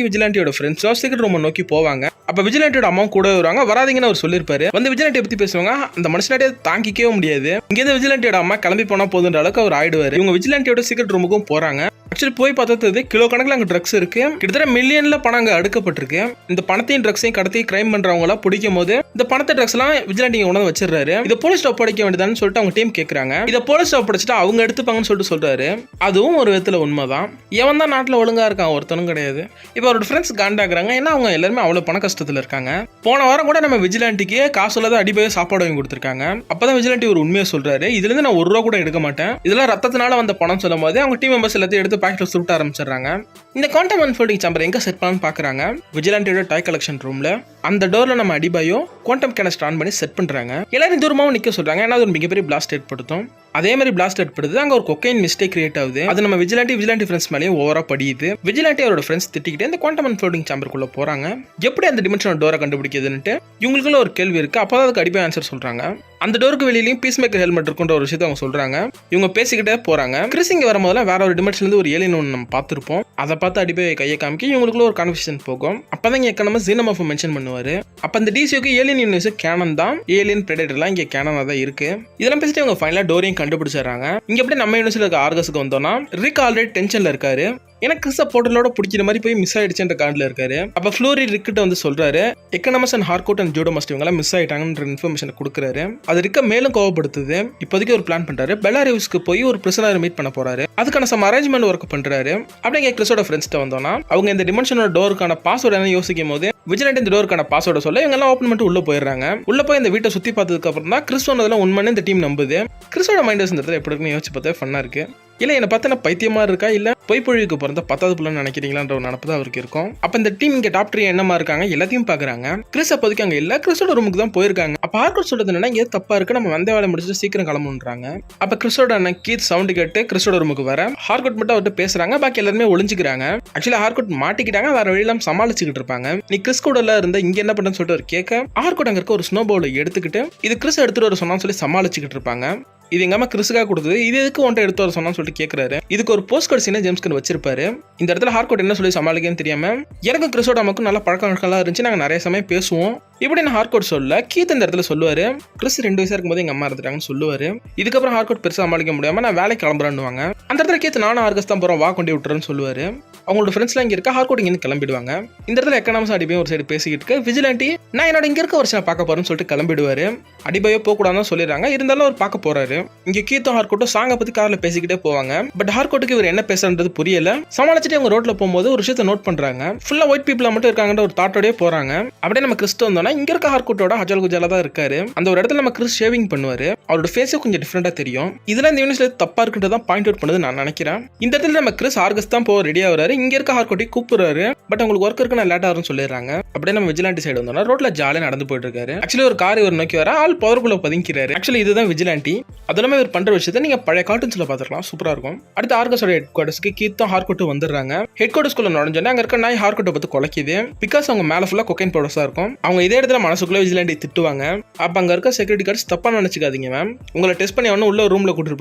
விஜிலாண்டியோட ஃப்ரெண்ட்ஸ் ரூம் நோக்கி போவாங்க. அப்ப விஜிலாண்டியோட அம்மா கூட வருவாங்க. வராதீங்கன்னு அவர் சொல்லிருப்பாரு. வந்து விஜிலாண்டியை பத்தி பேசுவாங்க. அந்த மனுஷனாட்டே தாங்கிக்கவே முடியாது. இங்க இருந்து விஜிலாண்டியோட அம்மா கிளம்பி போனா போதுன்ற அளவுக்கு அவர் ஆயிடுவாரு. இவங்க விஜிலாண்டியோட சீக்ரெட் ரூமுக்கும் போறாங்க. ஆக்சுவலி போய் பார்த்தது கிலோ கணக்கில் அங்கே ட்ரக்ஸ் இருக்கு. கிட்டத்தட்ட மில்லியன்ல பணம் அங்கே அடுக்கப்பட்டிருக்கு. இந்த பணத்தையும் ட்ரக்ஸையும் கடத்தி கிரைம் பண்றவங்க எல்லாம் பிடிக்கும் போது இந்த பணத்தை ட்ரக்ஸ் எல்லாம் விஜிலாண்டி உணவு வச்சிடறாரு. இதை போலீஸ் ஒப்படைக்க வேண்டியதான்னு சொல்லிட்டு அவங்க டீம் கேட்கறாங்க. இதை போலீஸ் ஒப்படைச்சிட்டு அவங்க எடுத்துப்பாங்கன்னு சொல்லிட்டு சொல்றாரு. அதுவும் ஒரு விதத்துல உண்மைதான். எவன் தான் நாட்டில் ஒழுங்கா இருக்கான் ஒருத்தனும் கிடையாது. இப்போ அவரோட ஃப்ரெண்ட்ஸ் காண்டாக்குறாங்க. ஏன்னா அவங்க எல்லாருமே அவ்வளவு பண கஷ்டத்துல இருக்காங்க. போன வாரம் கூட நம்ம விஜிலாண்டிக்கு காசு இல்லாத அடிபோய் சாப்பாடு வாங்கி கொடுத்துருக்காங்க. அப்பதான் விஜிலாண்டி ஒரு உண்மையை சொல்றாரு. இதுல இருந்து நான் ₹1 கூட எடுக்க மாட்டேன். இதெல்லாம் ரத்தத்தினால வந்த பணம் சொல்லும் போது அவங்க டீம் மெம்பர்ஸ் எல்லாத்தையும் எடுத்து பாக்கெட்ல சுட்ட ஆரம்பிச்சிடுறாங்க. இந்த குவாண்டம் அன்ஃபோல்டிங் சேம்பர் எங்க செட் பண்ணலாம்னு பாக்குறாங்க. விஜிலாண்டியோட டாய் கலெக்ஷன் ரூம்ல அந்த டோர்ல நம்ம அடிபாயோ குவாண்டம் கேனஸ்டர் ஆன் பண்ணி செட் பண்றாங்க. எல்லாரும் தூரமாவும் நிக்க சொல்றாங்க. ஏன்னா அது ஒரு மிகப்பெரிய பிளாஸ்ட் ஏற்படுத்தும். அதே மாதிரி பிளாஸ்ட் ஏற்படுது. அங்க ஒரு கொக்கைன் மிஸ்டேக் கிரியேட் ஆகுது. அது நம்ம விஜிலாண்டி ஃப்ரெண்ட்ஸ் மேலேயும் ஓவரா படியுது. விஜிலாண்டி அவரோட ஃப்ரெண்ட்ஸ் திட்டிக்கிட்டு இந்த குவாண்டம் அன்ஃபோல்டிங் சேம்பருக்குள்ள போறாங்க. எப்படி அந்த டிமென்ஷனல் டோரை கண்டுபிடிக்கிறதுன்னு இவங்களுக்குள்ள ஒரு கேள்வி இருக்கு. அப்பதான் அதுக்கு அடிபாய் ஆன்சர் சொல்றாங்க. அந்த டோருக்கு வெளியிலயும் பீஸ் மேக்கர் ஹெல்மெட் இருக்குன்ற ஒரு விஷயத்தை அவங்க சொல்றாங்க. இவங்க பேசிக்கிட்டே போறாங்க. கிறிஸ் இங்க வரும்போது வேற ஒரு டிமென்ஷன்ல இருந்து ஒரு ஏலியன் ஒன்று நம்ம பார்த்திருப்போம். அதை பார்த்து அடிபாய் கையை காமிக்கி இவங்களுக்குள்ள ஒரு கான்வர்சேஷன் போகும். அப்பதான் இங்க நம்ம ஜீனோமார்ஃப் மென்ஷன் பண்ணுவாரு. அப்ப அந்த டிசியோக்கு ஏலியன் யூனிவர்ஸ் கேனன் தான். ஏலியன் பிரெடேட்டர்லாம் இங்க கேனனா தான் இருக்கு. இதெல்லாம் பேசிட்டு அவங்க ஃபைனலா டோரையும் கண்டுபிடிச்சாங்க. இங்க எப்படி நம்ம யூனிவர்ஸ்ல இருக்க ஆர்கஸ்க்கு வந்தோம்னா ரிக் ஆல்ரெடி டென்ஷன்ல இருக்காரு. எனக்கு கிறிஸ போர்ட்டலோட பிடிக்கிற மாதிரி போய் மிஸ் ஆயிடுச்சுன்ற காண்டில் இருக்காரு. அப்ப ஃப்ளோரி ரிக்கிட்ட வந்து சொல்றாரு எக்கனமஸ் அண்ட் ஹார்கோட் அண்ட் ஜூடோ மாஸ்டர் இவங்க மிஸ் ஆயிட்டாங்கன்ற இன்ஃபர்மேஷன் கொடுக்குறாரு. அது ரிக்க மேலும் கோவப்படுத்துது. இப்போதைக்கு ஒரு பிளான் பண்றாரு. பெலாரியூஸ்க்கு போய் ஒரு பிரிசனர் மீட் பண்ண போறாரு. அதுக்கான சம் அரேஞ்ச்மெண்ட் ஒர்க் பண்றாரு. அப்படிங்க கிறிஸோட ஃப்ரெண்ட்ஸ்ட்ட வந்தோம்னா அவங்க இந்த டிமென்ஷனோட டோருக்கான பாஸ்வேர்டு என்ன யோசிக்கும் போது விஜிலாண்டி இந்த டோருக்கான பாஸ்வேர்டை சொல்ல இவங்க எல்லாம் ஓப்பன் பண்ணிட்டு உள்ள போயிடுறாங்க. உள்ள போய் இந்த வீட்டை சுத்தி பார்த்ததுக்கு அப்புறம் தான் கிறிஸ் சொன்னதெல்லாம் உண்மைன்னு இந்த டீம் நம்புது. கிறிஸோட மைண்டர்ஸ் இந்த இடத்துல எப்படி இருக்குன்னு யோசிச்சு பார்த்தா ஃபன்னா இருக்கு. இல்ல என்ன பார்த்தா பைத்தியமா இருக்கா இல்ல பொய்ப்பொழிவுக்கு பிறந்த 10வது பிள்ளைன்னு நினைக்கிறீங்களான்ற ஒரு நினப்பு தான் அவருக்கு இருக்கும். அப்ப இந்த டீம் இங்க டாப் 3 என்னமா இருக்காங்க எல்லாத்தையும் பாக்குறாங்க. கிறிஸ் அப்போதைக்கு அங்க இல்ல, கிறிஸோட ரூமுக்கு தான் போயிருக்காங்க. அப்ப ஹார்கோட் சொல்றது என்னன்னா இங்க தப்பா இருக்கு, நம்ம வந்த வேலை முடிச்சுட்டு சீக்கிரம் கிளம்புன்றாங்க. அப்ப கிறிஸோட அண்ணன் கீத் சவுண்ட் கேட்டு கிறிஸோட ரூமுக்கு வர ஹார்கோட் மட்டும் அவர்கிட்ட பேசுறாங்க, பாக்கி எல்லாருமே ஒளிஞ்சுக்கிறாங்க. ஆக்சுவலா ஹார்கோட் மாட்டிக்கிட்டாங்க, வேற வழியெல்லாம் சமாளிச்சுக்கிட்டு இருப்பாங்க. நீ கிறிஸ் கூட எல்லாம் இருந்த இங்க என்ன பண்ணு சொல்லிட்டு அவர் கேட்க ஹார்கோட் அங்க இருக்க ஒரு ஸ்னோ பவுல எடுத்துக்கிட்டு இது கிறிஸ் எடுத்துட்டு வர சொன்னான்னு சொல்லி சமாளிச்சுக்கிட்டு இருப்பாங்க. இது எங்க அம்மா கிறிஸுக்காக கொடுத்தது, இது எதுக்கு ஒன்றை எடுத்து வர சொன்னான்னு சொல்லிட்டு கேட்கறாரு. இதுக்கு ஒரு போஸ்ட் கார்டு சீனை ஜேம்ஸ் கன் வச்சிருப்பாரு. இந்த இடத்துல ஹார்கோட் என்ன சொல்லி சமாளிக்கன்னு தெரியாம எனக்கும் கிறிஸோட அம்மாக்கும் நல்ல பழக்க வழக்கம்லாம் இருந்துச்சு, நாங்க நிறைய சமயம் பேசுவோம் இப்படி நான் ஹார்கோட் சொல்ல கீத் இந்த இடத்துல சொல்லுவாரு கிறிஸ் 2 வயசா இருக்கும்போது எங்க அம்மா இருந்துட்டாங்கன்னு சொல்லுவாரு. இதுக்கப்புறம் ஹார்கோட் பெருசா சமாளிக்க முடியாம நான் வேலைக்கு கிளம்புறேன்னுவாங்க. அந்த இடத்துல கீத் நானும் ஆர்கஸ் தான் போறோம் வா கொண்டு விட்டுறேன்னு சொல்லுவாரு. அவங்களோட ஃப்ரெண்ட்ஸ்லாம் இங்க இருக்க ஹார்கோட் இங்க கிளம்பிடுவாங்க. இந்த இடத்துல எக்கனாமிக்ஸ் அடிபையும் ஒரு சைடு பேசிக்கிட்டு இருக்க விஜிலாண்டி நான் என்னோட இங்க இருக்க வருஷம் பார்க்க போறேன்னு சொல்லிட்டு கிளம்பிடுவாரு. அடிபையோ போக கூடாதுன்னு சொல்லிடுறாங்க, இருந்தாலும் அவர் பார்க்க போறாரு. இங்க கீத்தும் ஹார்கோட்டும் சாங்கை பத்தி கார்ல பேசிக்கிட்டே போவாங்க. பட் ஹார்கோட்டுக்கு இவர் என்ன பேசுறது புரியல. சமாளிச்சுட்டு அவங்க ரோட்ல போகும்போது ஒரு விஷயத்தை நோட் பண்றாங்க, ஃபுல்லா ஒயிட் பீப்புளா மட்டும் இருக்காங்கன்ற ஒரு தாட்டோடய போறாங்க. அப்படியே நம்ம கிறிஸ்து வந்தோம்னா இங்க இருக்க ஹார்கோட்டோட ஹஜல் குஜாலா தான் இருக்காரு. அந்த ஒரு இடத்துல நம்ம கிறிஸ் ஷேவிங் பண்ணுவாரு, அவரோட ஃபேஸே கொஞ்சம் டிஃபரெண்டா தெரியும். இதெல்லாம் இந்த யூனிட்ல தப்பா இருக்குன்றத பாயிண்ட் அவுட் பண்ணது நான் நினைக்கிறேன். இந்த இடத்துல நம்ம கிறிஸ் ஆர்கஸ் தான் போக ரெடி ஆகுறாரு, இங்க இருக்க ஹார்கோட்டை கூப்பிடுறாரு. பட் உங்களுக்கு ஒர்க் இருக்கு நான் லேட் ஆகும்னு சொல்லிடுறாங்க. அப்படியே நம்ம விஜிலாண்டி சைடு வந்தோம்னா ரோட்ல ஜாலியா நடந்து போயிட்டு இருக்காரு. ஆக்சுவலி ஒரு கார் இவர் நோக்கி வர ஆள் பவர்க்குள்ள பதுங்கிறாரு. ஆக்சுவலி இதுதான் விஜிலாண்டி. அது இல்லாம இவர் பண்ற விஷயத்தை நீங்க பழைய கார்ட்டூன்ஸ்ல பாத்துக்கலாம், சூப்பரா இருக்கும். அடுத்து ஆர்கஸோட ஹெட் குவார்டர்ஸ்க்கு கீத்தும் ஹார்கோட்டும் வந்துடுறாங்க. ஹெட் குவார்டர்ஸ்குள்ள நுழைஞ்சோன்னா அங்க இருக்க நாய் ஹார்கோட்டை பத்தி குலைக்குது. பிகாஸ் அவங்க மேல ஃபுல்லா கொக்கைன் பவுடர்ஸா இருக்கும். அவங்க இதே இடத்துல மனசுக்குள்ள விஜிலாண்டி திட்டுவாங்க. அப்ப அங்க இருக்க செக்யூரிட்டி கார்ட்ஸ் தப்பா நினைச்சுக்காதீங்க மேம், உங்களை டெஸ்ட் பண்ணி அவனு உள்ள ரூம்ல கூட்டிட்டு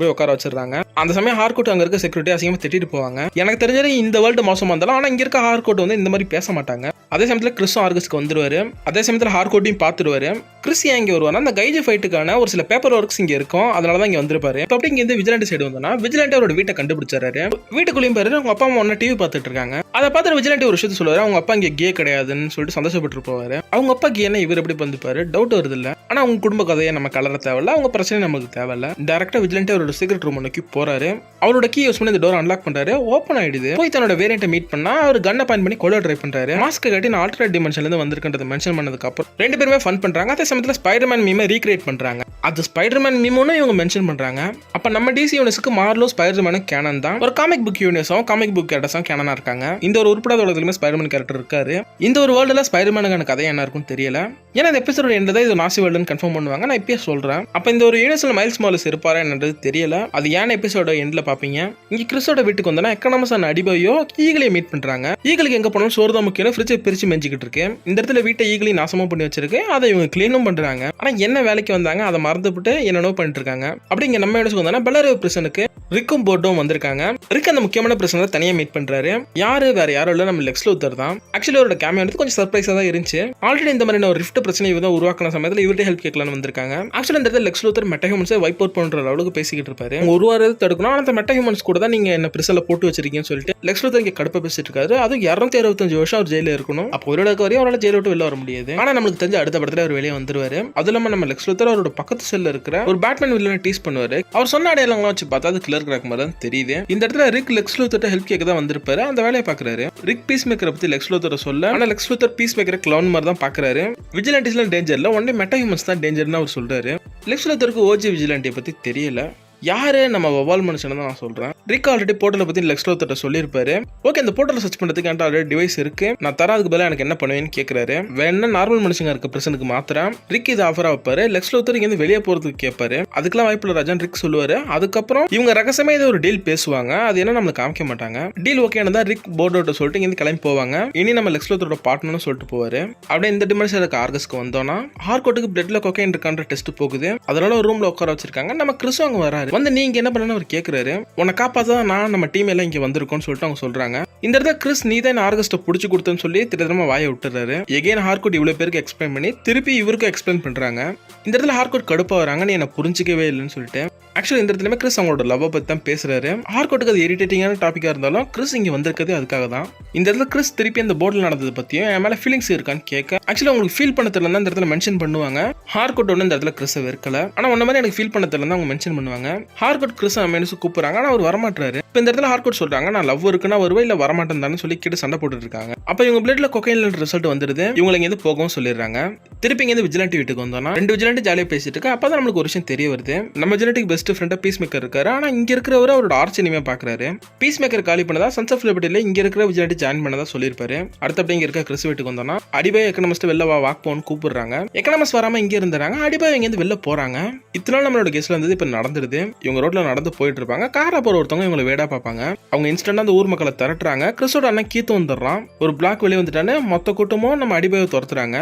போய் உட்கார வச்சிருக்காங்க. அந்த சமயம் ஹார்கோட் அங்க இருக்க செக்யூரிட்டி அசிங்கமா திட்டிட்டு போவாங்க. எனக்கு தெரிஞ்சது இந்த வேர்ல்டு மோசமா இருந்தாலும் ஆனா இங்க இருக்க ஹார்கோட் வந்து இந்த மாதிரி பேச மாட்டாங்க. அதே சமயத்துல கிறிஸும் ஆர்கஸ்க்கு வந்துருவாரு. அதே சமயத்துல ஹார்கோட்டையும் பாத்துருவாரு. கிறிஸ் ஏன் இங்க வருவாரு, அந்த கைஜி ஃபைட்டுக்கான ஒரு சில பேப்பர் ஒர்க்ஸ் இங்க இருக்கும், அதனாலதான் இங்க வந்திருப்பாரு. இப்ப அப்படி இங்க விஜிலாண்டி சைடு வந்தோம்னா விஜிலாண்டி அவரோட வீட்டை கண்டுபிடிச்சாரு. வீட்டுக்குள்ளேயும் பாரு உங்க அப்பா அம்மா ஒன்னா டிவி பார்த்துட்டு இருக்காங்க. அதை பார்த்து விஜிலாண்டி ஒரு விஷயத்த சொல்லுவாரு, அவங்க அப்பா இங்க கே கிடையாதுன்னு சொல்லிட்டு சந்தோஷப்பட்டு போவாரு. அவங்க அப்பா கே என்ன இவர் எப்படி வந்துப்பாரு டவுட் வருது இல்ல. ஆனா அவங்க குடும்ப கதையை நம்ம கலர தேவையில்ல, அவங்க பிரச்சனை நமக்கு தேவையில்ல. டைரக்டா விஜிலாண்டி அவரோட சீக்ரெட் ரூம் நோக்கி போறாரு. அவரோட கீ யூஸ் பண்ணி இந்த டோர் அன்லாக் பண்றாரு, ஓப்பன் ஆயிடுது. போய் தன்னோட வேரியண்ட்டை மீட் பண்ணா அவர் கன்னை பாயிண்ட் பண்ணி கொலை ட்ரை பண்றாரு. மாஸ்க் கட்டி நான் ஆல்டர்னேட் டிமென்ஷன்ல இருந்து வந்திருக்கன்றத மென்ஷன் பண்ணதுக்கு அப்புறம் ரெண்டு பேருமே ஃபன் பண்றாங்க. அதே சமயத்துல ஸ்பைடர்மேன் மீமை ரீக்ரியேட் பண்றாங்க. அது ஸ்பைடர்மேன் மீமுன்னு இவங்க மென்ஷன் பண்றாங்க. அப்ப நம்ம டிசி யூனிவர்ஸ்க்கு மார்லோ ஸ்பைடர்மேனும் கேனன் தான். ஒரு காமிக் புக் யூனிவர்ஸும் காமிக் புக் கேரக்டர்ஸும் கேனனா இருக்காங்க. இந்த ஒரு உருப்படாத உலகத்திலுமே ஸ்பைடர்மேன் கேரக்டர் இருக்காரு. இந்த ஒரு வேர்ல்டுல ஸ்பைடர்மேனுக்கான கதை என்ன இருக்குன்னு தெரியல. ஏன்னா இந்த எபிசோட எண்டதை இது நாசி வேர்ல்டுன்னு கன்ஃபார்ம் பண்ணுவாங்க, நான் இப்பயே சொல்றேன். அப்ப இந்த ஒரு யூனிவர்ஸ்ல மைல்ஸ் மார்லஸ் இருப்பாரா என்னன்றது தெரியல, அது ஏன் எபிசோட எண்ட்ல பாப்பீங்க. இங்க கிறிஸோட வீட்டுக்கு வந்தோன்னா எக்கனாமிக்ஸ் அண்ட் அடிபையோ ஈகளையும் மீட் பண்றாங்க. ஈகளுக்கு எங்க போனாலும் சோறு தான் முக்கியம், ஃப்ரிட்ஜை பிரிச்சு மெஞ்சிக்கிட்டு இருக்கு. இந்த இடத்துல வீட்டை ஈகளையும் நாசமா பண்ணி வச்சிருக்கு, அதை இவங்க கிளீனும் பண்றாங்க. ஆனா என்ன வேலைக்கு வந்தாங்க அதை மறந்துவிட்டு என்னென்னோ பண்ணிட்டு இருக்காங்க. அப்படி இங்க நம்ம யூனிவர்ஸ்க்கு வந்தோன்னா பெல்லாரியோ பிரிசனுக்கு ரிக்கும் போர்டும் வந்திருக்காங்க. ரிக் அந்த முக்கியமான பிரச்சனை தனியா மீட் பண்றாரு. யாரு வேற யாரும் இல்ல, நம்ம லெக்ஸ் லூத்தர் தான். ஆக்சுவலி அவரோட கேமியோ வந்து கொஞ்சம் சர்ப்ரைஸா தான் இருந்துச்சு. ஆல்ரெடி இந்த மாதிரி ஒரு ரிஃப்ட் பிரச்சனை இவங்க தான் உருவாக்கின சமயத்தில் இவர்கிட்ட ஹெல்ப் கேட்கலான்னு வந்திருக்காங்க. ஆக்சுவலி இந்த இடத்துல லெக்ஸ் லூத்தர் மெட்டா ஹியூமன்ஸை வைப் அவுட் பண்ற அளவுக்கு பேசிக்கிட்டு இருப்பாரு. உருவாறது தடுக்கணும், அந்த மெட்டா ஹியூமன்ஸ் கூட தான் நீங்க என்ன பிரிசல போட்டு வச்சிருக்கீங்கன்னு சொல்லிட்டு லெக்ஸ் லூத்தர் இங்க கடுப்பா பேசிட்டு இருக்காரு. அது 265 வருஷம் அவர் ஜெயில இருக்கணும். அப்போ ஒரு இடக்கு வரையும் அவரால் ஜெயில விட்டு வெளில வர முடியாது. ஆனா நம்மளுக்கு தெரிஞ்ச அடுத்த படத்துல அவர் வெளியே வந்துருவாரு. அது இல்லாம நம்ம லெக்ஸ் லூத்தர் அவரோட பக்கத்து செல்ல இருக்கிற ஒரு பேட்மேன் வில்லனை டீஸ் பண்ணுவாரு. அவர் சொன்ன அடையாளங்களாம் வச்சு பார்த்தா அது கிளர் கிராக் மாதிரி தான் தெரியுது. இந்த இடத்துல ரிக் லெக்ஸ் லூத்தர் ஹெல்ப் கேட்க தான் வந்திருப்பாரு. அந்த வேலையை பாக்குறாரு. ரிக் பீஸ் மேக்கரை பத்தி லெக்ஸ் லூத்தர் சொல்ல, ஆனா லெக்ஸ் லூத்தர் பீஸ் மேக்கரை கிளவுன் மாதிரி தான் பாக்குறாரு. விஜிலாண்டிஸ்ல டேஞ்சர்ல ஒன்லி மெட்டா ஹியூமன்ஸ் தான் டேஞ்சர்னு அவர் சொல்றாரு. லெக்ஸ் லூத்தருக்கு ஓஜி விஜிலாண்டியை பத்தி தெரியல. யாரு நம்ம வவால் மனுஷன் தான் நான் சொல்றேன். ரிக் ஆல்ரெடி போர்ட்டலை பத்தி லெக்ஸ் லூத்தர் சொல்லியிருப்பாரு. ஓகே இந்த போர்ட்டலை சர்ச் பண்றதுக்கு என்கிட்ட ஆல்ரெடி டிவைஸ் இருக்கு, நான் தராதுக்கு பதிலாக எனக்கு என்ன பண்ணுவேன்னு கேட்கறாரு. வேணா நார்மல் மனுஷங்க இருக்க பிரச்சனைக்கு மாத்திரம் ரிக் இது ஆஃபரா வைப்பாரு. லெக்ஸ் லூத்தர் இங்க இருந்து வெளியே போறதுக்கு கேட்பாரு. அதுக்கெல்லாம் வாய்ப்புள்ள ராஜான் ரிக் சொல்லுவாரு. அதுக்கப்புறம் இவங்க ரகசியமா இது ஒரு டீல் பேசுவாங்க. அது என்ன நம்மளுக்கு காமிக்க மாட்டாங்க. டீல் ஓகேன்னு தான் ரிக் போர்டோட சொல்லிட்டு இங்க கிளம்பி போவாங்க. இனி நம்ம லெக்ஸ் லூத்தரோட பார்ட்னர்னு சொல்லிட்டு போவாரு. அப்படியே இந்த டிமென்ஷன் இருக்க ஆர்கஸ்க்கு வந்தோம்னா ஹார்கோட்டுக்கு பிளட்ல கொக்கைன் இருக்கான்ற டெஸ்ட் போகுது. அதனால ஒரு ரூம்ல உட்கார வச்சிருக்காங்க. நம்ம கிறிஸ் அங்க வராரு. வந்து நீங்க என்ன பண்ண அவர் கேக்குறாரு. உன்னை காப்பாத்தான் நான் நம்ம டீம் எல்லாம் இங்க வந்திருக்கோம்னு சொல்லிட்டு அவங்க சொல்றாங்க. இந்த இடத்துல கிறிஸ் நீ தான் ஆர்கஸ்ட புடிச்சு கொடுத்தன்னு சொல்லி திட்டமா வாயை விட்டுறாரு. எகைன் ஹார்கோட் இவ்வளவு பேருக்கு எக்ஸ்பிளைன் பண்ணி திருப்பி இவருக்கு எக்ஸ்பிளைன் பண்றாங்க. இந்த இடத்துல ஹார்கோட் கடுப்பா வராங்க, நீ என்ன புரிஞ்சிக்கவே இல்லைன்னு சொல்லிட்டு. ஆக்சுவலி இந்த இடத்துல கிறிஸ் அவங்களோட லவ் பத்தி தான் பேசுறாரு. ஹார்கோட்டுக்கு அது இரிட்டேட்டிங்கான டாபிக்கா இருந்தாலும் கிறிஸ் இங்க வந்திருக்கிறது அதுக்காக தான். இந்த இடத்துல கிறிஸ் திருப்பி அந்த போர்டில் நடந்தது பத்தியும் என் மேல ஃபீலிங்ஸ் இருக்கான்னு கேட்க, ஆக்சுவலி உங்களுக்கு ஃபீல் பண்ண தெரியல இந்த இடத்துல மென்ஷன் பண்ணுவாங்க. ஹார்கோட் ஒன்று இந்த இடத்துல கிறிஸ் வெறுக்கல, ஆனா ஒன்ன மாதிரி எனக்கு ஃபீல் பண்ண தெரியல அவங்க மென்ஷன் பண்ணுவாங்க. ஹார்கோட் கிறிஸ் கூப்பிடுறாங்க, ஆனா அவர் வரமாட்டாரு. இப்ப இந்த இடத்துல ஹார்கோட் சொல்றாங்க நான் லவ் இருக்குன்னா வருவேன் இல்ல வரமாட்டேன் சொல்லி கிட்ட சண்டை போட்டுட்டு இருக்காங்க. அப்ப இவங்க பிளட்ல கொக்கைன்ல ரிசல்ட் வந்துருது. இவங்க இங்க இருந்து போகவும் சொல்லிடுறாங்க. திருப்பி இங்க விஜிலாண்டி வீட்டுக்கு வந்தோம்னா ரெண்டு விஜிலாண்டி ஜாலியா பேசிட்டு இருக்கு. அப்பதான் நம்மளுக்கு ஒரு விஷயம் தெரிய வருது. நம்ம விஜிலாண்டிக்கு பெஸ்ட் பெஸ்ட் ஃப்ரெண்டா பீஸ் மேக்கர் இருக்காரு. ஆனா இங்க இருக்கிறவர் அவரோட ஆர்ச் எனிமியா பாக்குறாரு. பீஸ் மேக்கர் காலி பண்ணதா சன்ஸ் ஆஃப் லிபர்ட்டில இங்க இருக்கிற விஜிலாண்டி ஜாயின் பண்ணதா சொல்லியிருப்பாரு. அடுத்து அப்படி இங்க இருக்க கிறிஸ் வீட்டுக்கு வந்தோம்னா அடிபாய் எக்கனாமிஸ்ட் வெளில வாக் போன்னு கூப்பிடுறாங்க. எக்கனாமிஸ்ட் வராம இங்க இருந்தாங்க. அடிபாய் இங்க இருந்து வெளில போறாங்க. இத்தனை நம்மளோட கேஸ்ல இருந்தது இப்ப நடந்துருது. இவங்க ரோட்ல நடந்து போயிட்டு இருப்பாங்க. காரை போற ஒருத்தவங்க இவங்களை வேடா பார்ப்பாங்க. அவங்க இன்ஸ்டன்டா அந்த ஊர் மக்களை திரட்டுறாங்க. கிறிஸோட அண்ணன் கீத்து வந்துடுறான். ஒரு பிளாக் வெளியே வந்துட்டான்னு மொத்த கூட்டமும் நம்ம அடிபாயை துரத்துறாங்க.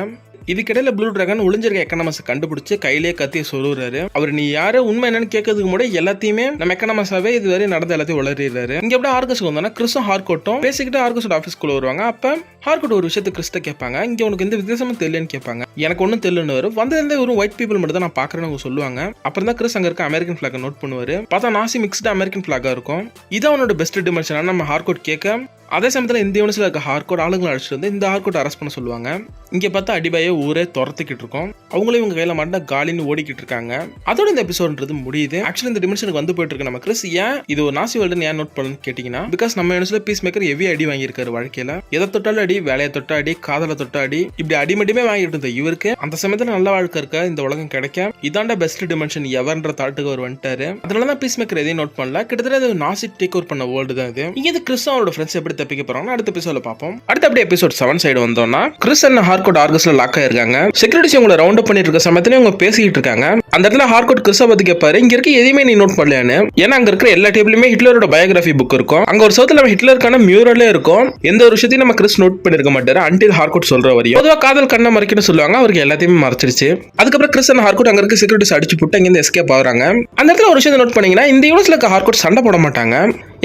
இதுக்கிடையில ப்ளூ டிராகன் ஒளிஞ்சிருக்க எக்கனாமஸ் கண்டுபிடிச்சு கையிலே கத்திய சொல்லுறாரு. அவர் நீ யாரு உண்மை என்னன்னு கேட்கறதுக்கு முன்னாடி எல்லாத்தையுமே நம்ம எக்கனாமஸாவே இதுவரை நடந்த எல்லாத்தையும் உளறிடுறாரு. இங்க எப்படி ஆர்கஸ்க்கு வந்தோம்னா கிறிஸும் ஹார்கோட்டும் பேசிக்கிட்டு ஆர்கஸ்ட் ஆஃபீஸ்க்குள்ள வருவாங்க. அப்ப ஹார்கோட் ஒரு விஷயத்தை கிறிஸ்ட கேட்பாங்க. இங்க உனக்கு எந்த வித்தியாசமும் தெரியலன்னு கேட்பாங்க. எனக்கு ஒன்னும் தெரியலன்னு வரும். வந்ததுல ஒரு ஒயிட் பீப்புள் மட்டும் தான் நான் பாக்குறேன்னு அவங்க சொல்லுவாங்க. அப்புறம் தான் கிறிஸ் அங்க இருக்க அமெரிக்கன் பிளாக் நோட் பண்ணுவாரு. பார்த்தா நாசி மிக்ஸ்டு அமெரிக்கன் பிளாகா இருக்கும். இது அவனோட பெஸ்ட் டிமென்ஷன் நம்ம ஹார்கோட் கேட்க அதே சமயத்தில் இந்த யூனிவர்ஸ்ல இருக்க ஹார்கோட் ஆளுங்களை அடிச்சுட்டு வந்து இந்த ஹார்கோட் அரெஸ்ட் பண்ண சொல்லுவாங்க. இங்க பார்த்தா அடிபாயை ஊரே துரத்திக்கிட்டு இருக்கோம். அவங்களும் இவங்க கையில மாட்டா காலின்னு ஓடிக்கிட்டு இருக்காங்க. அதோட இந்த எபிசோட்ன்றது முடியுது. ஆக்சுவலி இந்த டிமென்ஷனுக்கு வந்து போயிட்டு இருக்கு நம்ம கிறிஸ். ஏன் இது ஒரு நாசி வேர்ல்டுன்னு ஏன் நோட் பண்ணு கேட்டீங்கன்னா பிகாஸ் நம்ம யூனிவர்ஸ்ல பீஸ் மேக்கர் ஹெவி அடி வாங்கியிருக்காரு வாழ்க்கையில. எதை தொட்டாலும் அடி, வேலையை தொட்ட அடி, காதலை தொட்ட அடி, இப்படி அடி மட்டுமே வாங்கிட்டு இருந்த இவருக்கு அந்த சமயத்துல நல்ல வாழ்க்கை இருக்க இந்த உலகம் கிடைக்க இதாண்ட பெஸ்ட் டிமென்ஷன் எவர்ன்ற தாட்டுக்கு அவர் வந்துட்டாரு. அதனாலதான் பீஸ் மேக்கர் எதையும் நோட் பண்ணல. கிட்டத்தட்ட நாசி டேக் ஓவர் பண்ண வேர்ல்டு தான் இது. இங்க கிறிஸ் அவரோட ஃப்ரெண்ட்ஸ் எப்படி தப்பிக்க போறாங்க அடுத்த எபிசோட்ல பாப்போம். அடுத்த அப்படியே எபிசோட் 7 சைடு வந்தோம்னா கிறிஸ் அண்ட் ஹார்கோட் ஆர்கஸ்ட்ல லாக் ஆயிருக்காங்க. செக்யூரிட்டி அவங்கள ரவுண்ட் அப் பண்ணிட்டு இருக்க சமயத்துல அவங்க பேசிட்டு இருக்காங்க. அந்த இடத்துல ஹார்கோட் கிறிஸ பத்தி கேட்பாரு. இங்க இருக்க எதையுமே நீ நோட் பண்ணலையான்னு. ஏன்னா அங்க இருக்கிற எல்லா டேபிளுமே ஹிட்லரோட பயோகிராஃபி புக் இருக்கும். அங்க ஒரு சவுத்துல நம்ம ஹிட்லருக்கான மியூரலே இருக்கும். எந்த ஒரு விஷயத்தையும் நம்ம கிறிஸ் நோட் பண்ணிருக்க மாட்டாரு அன்டில் ஹார்கோட் சொல்ற வரையும். பொதுவா காதல் கண்ணை மறைக்கணும்னு சொல்லுவாங்க. அவருக்கு எல்லாத்தையுமே மறைச்சிருச்சு. அதுக்கப்புறம் கிறிஸ் அண்ட் ஹார்கோட் அங்க இருக்க செக்யூரிட்டிஸ் அடிச்சு போட்டு அங்க இருந்து எஸ்கேப் ஆகுறாங்க. அந்த இடத்துல ஒரு விஷயத்தை நோட் பண்ணீங்கன்னா இந்த யூனிவர்ஸ்ல இருக்க ஹார்கோட் சண்டை போட மாட்டாங்க.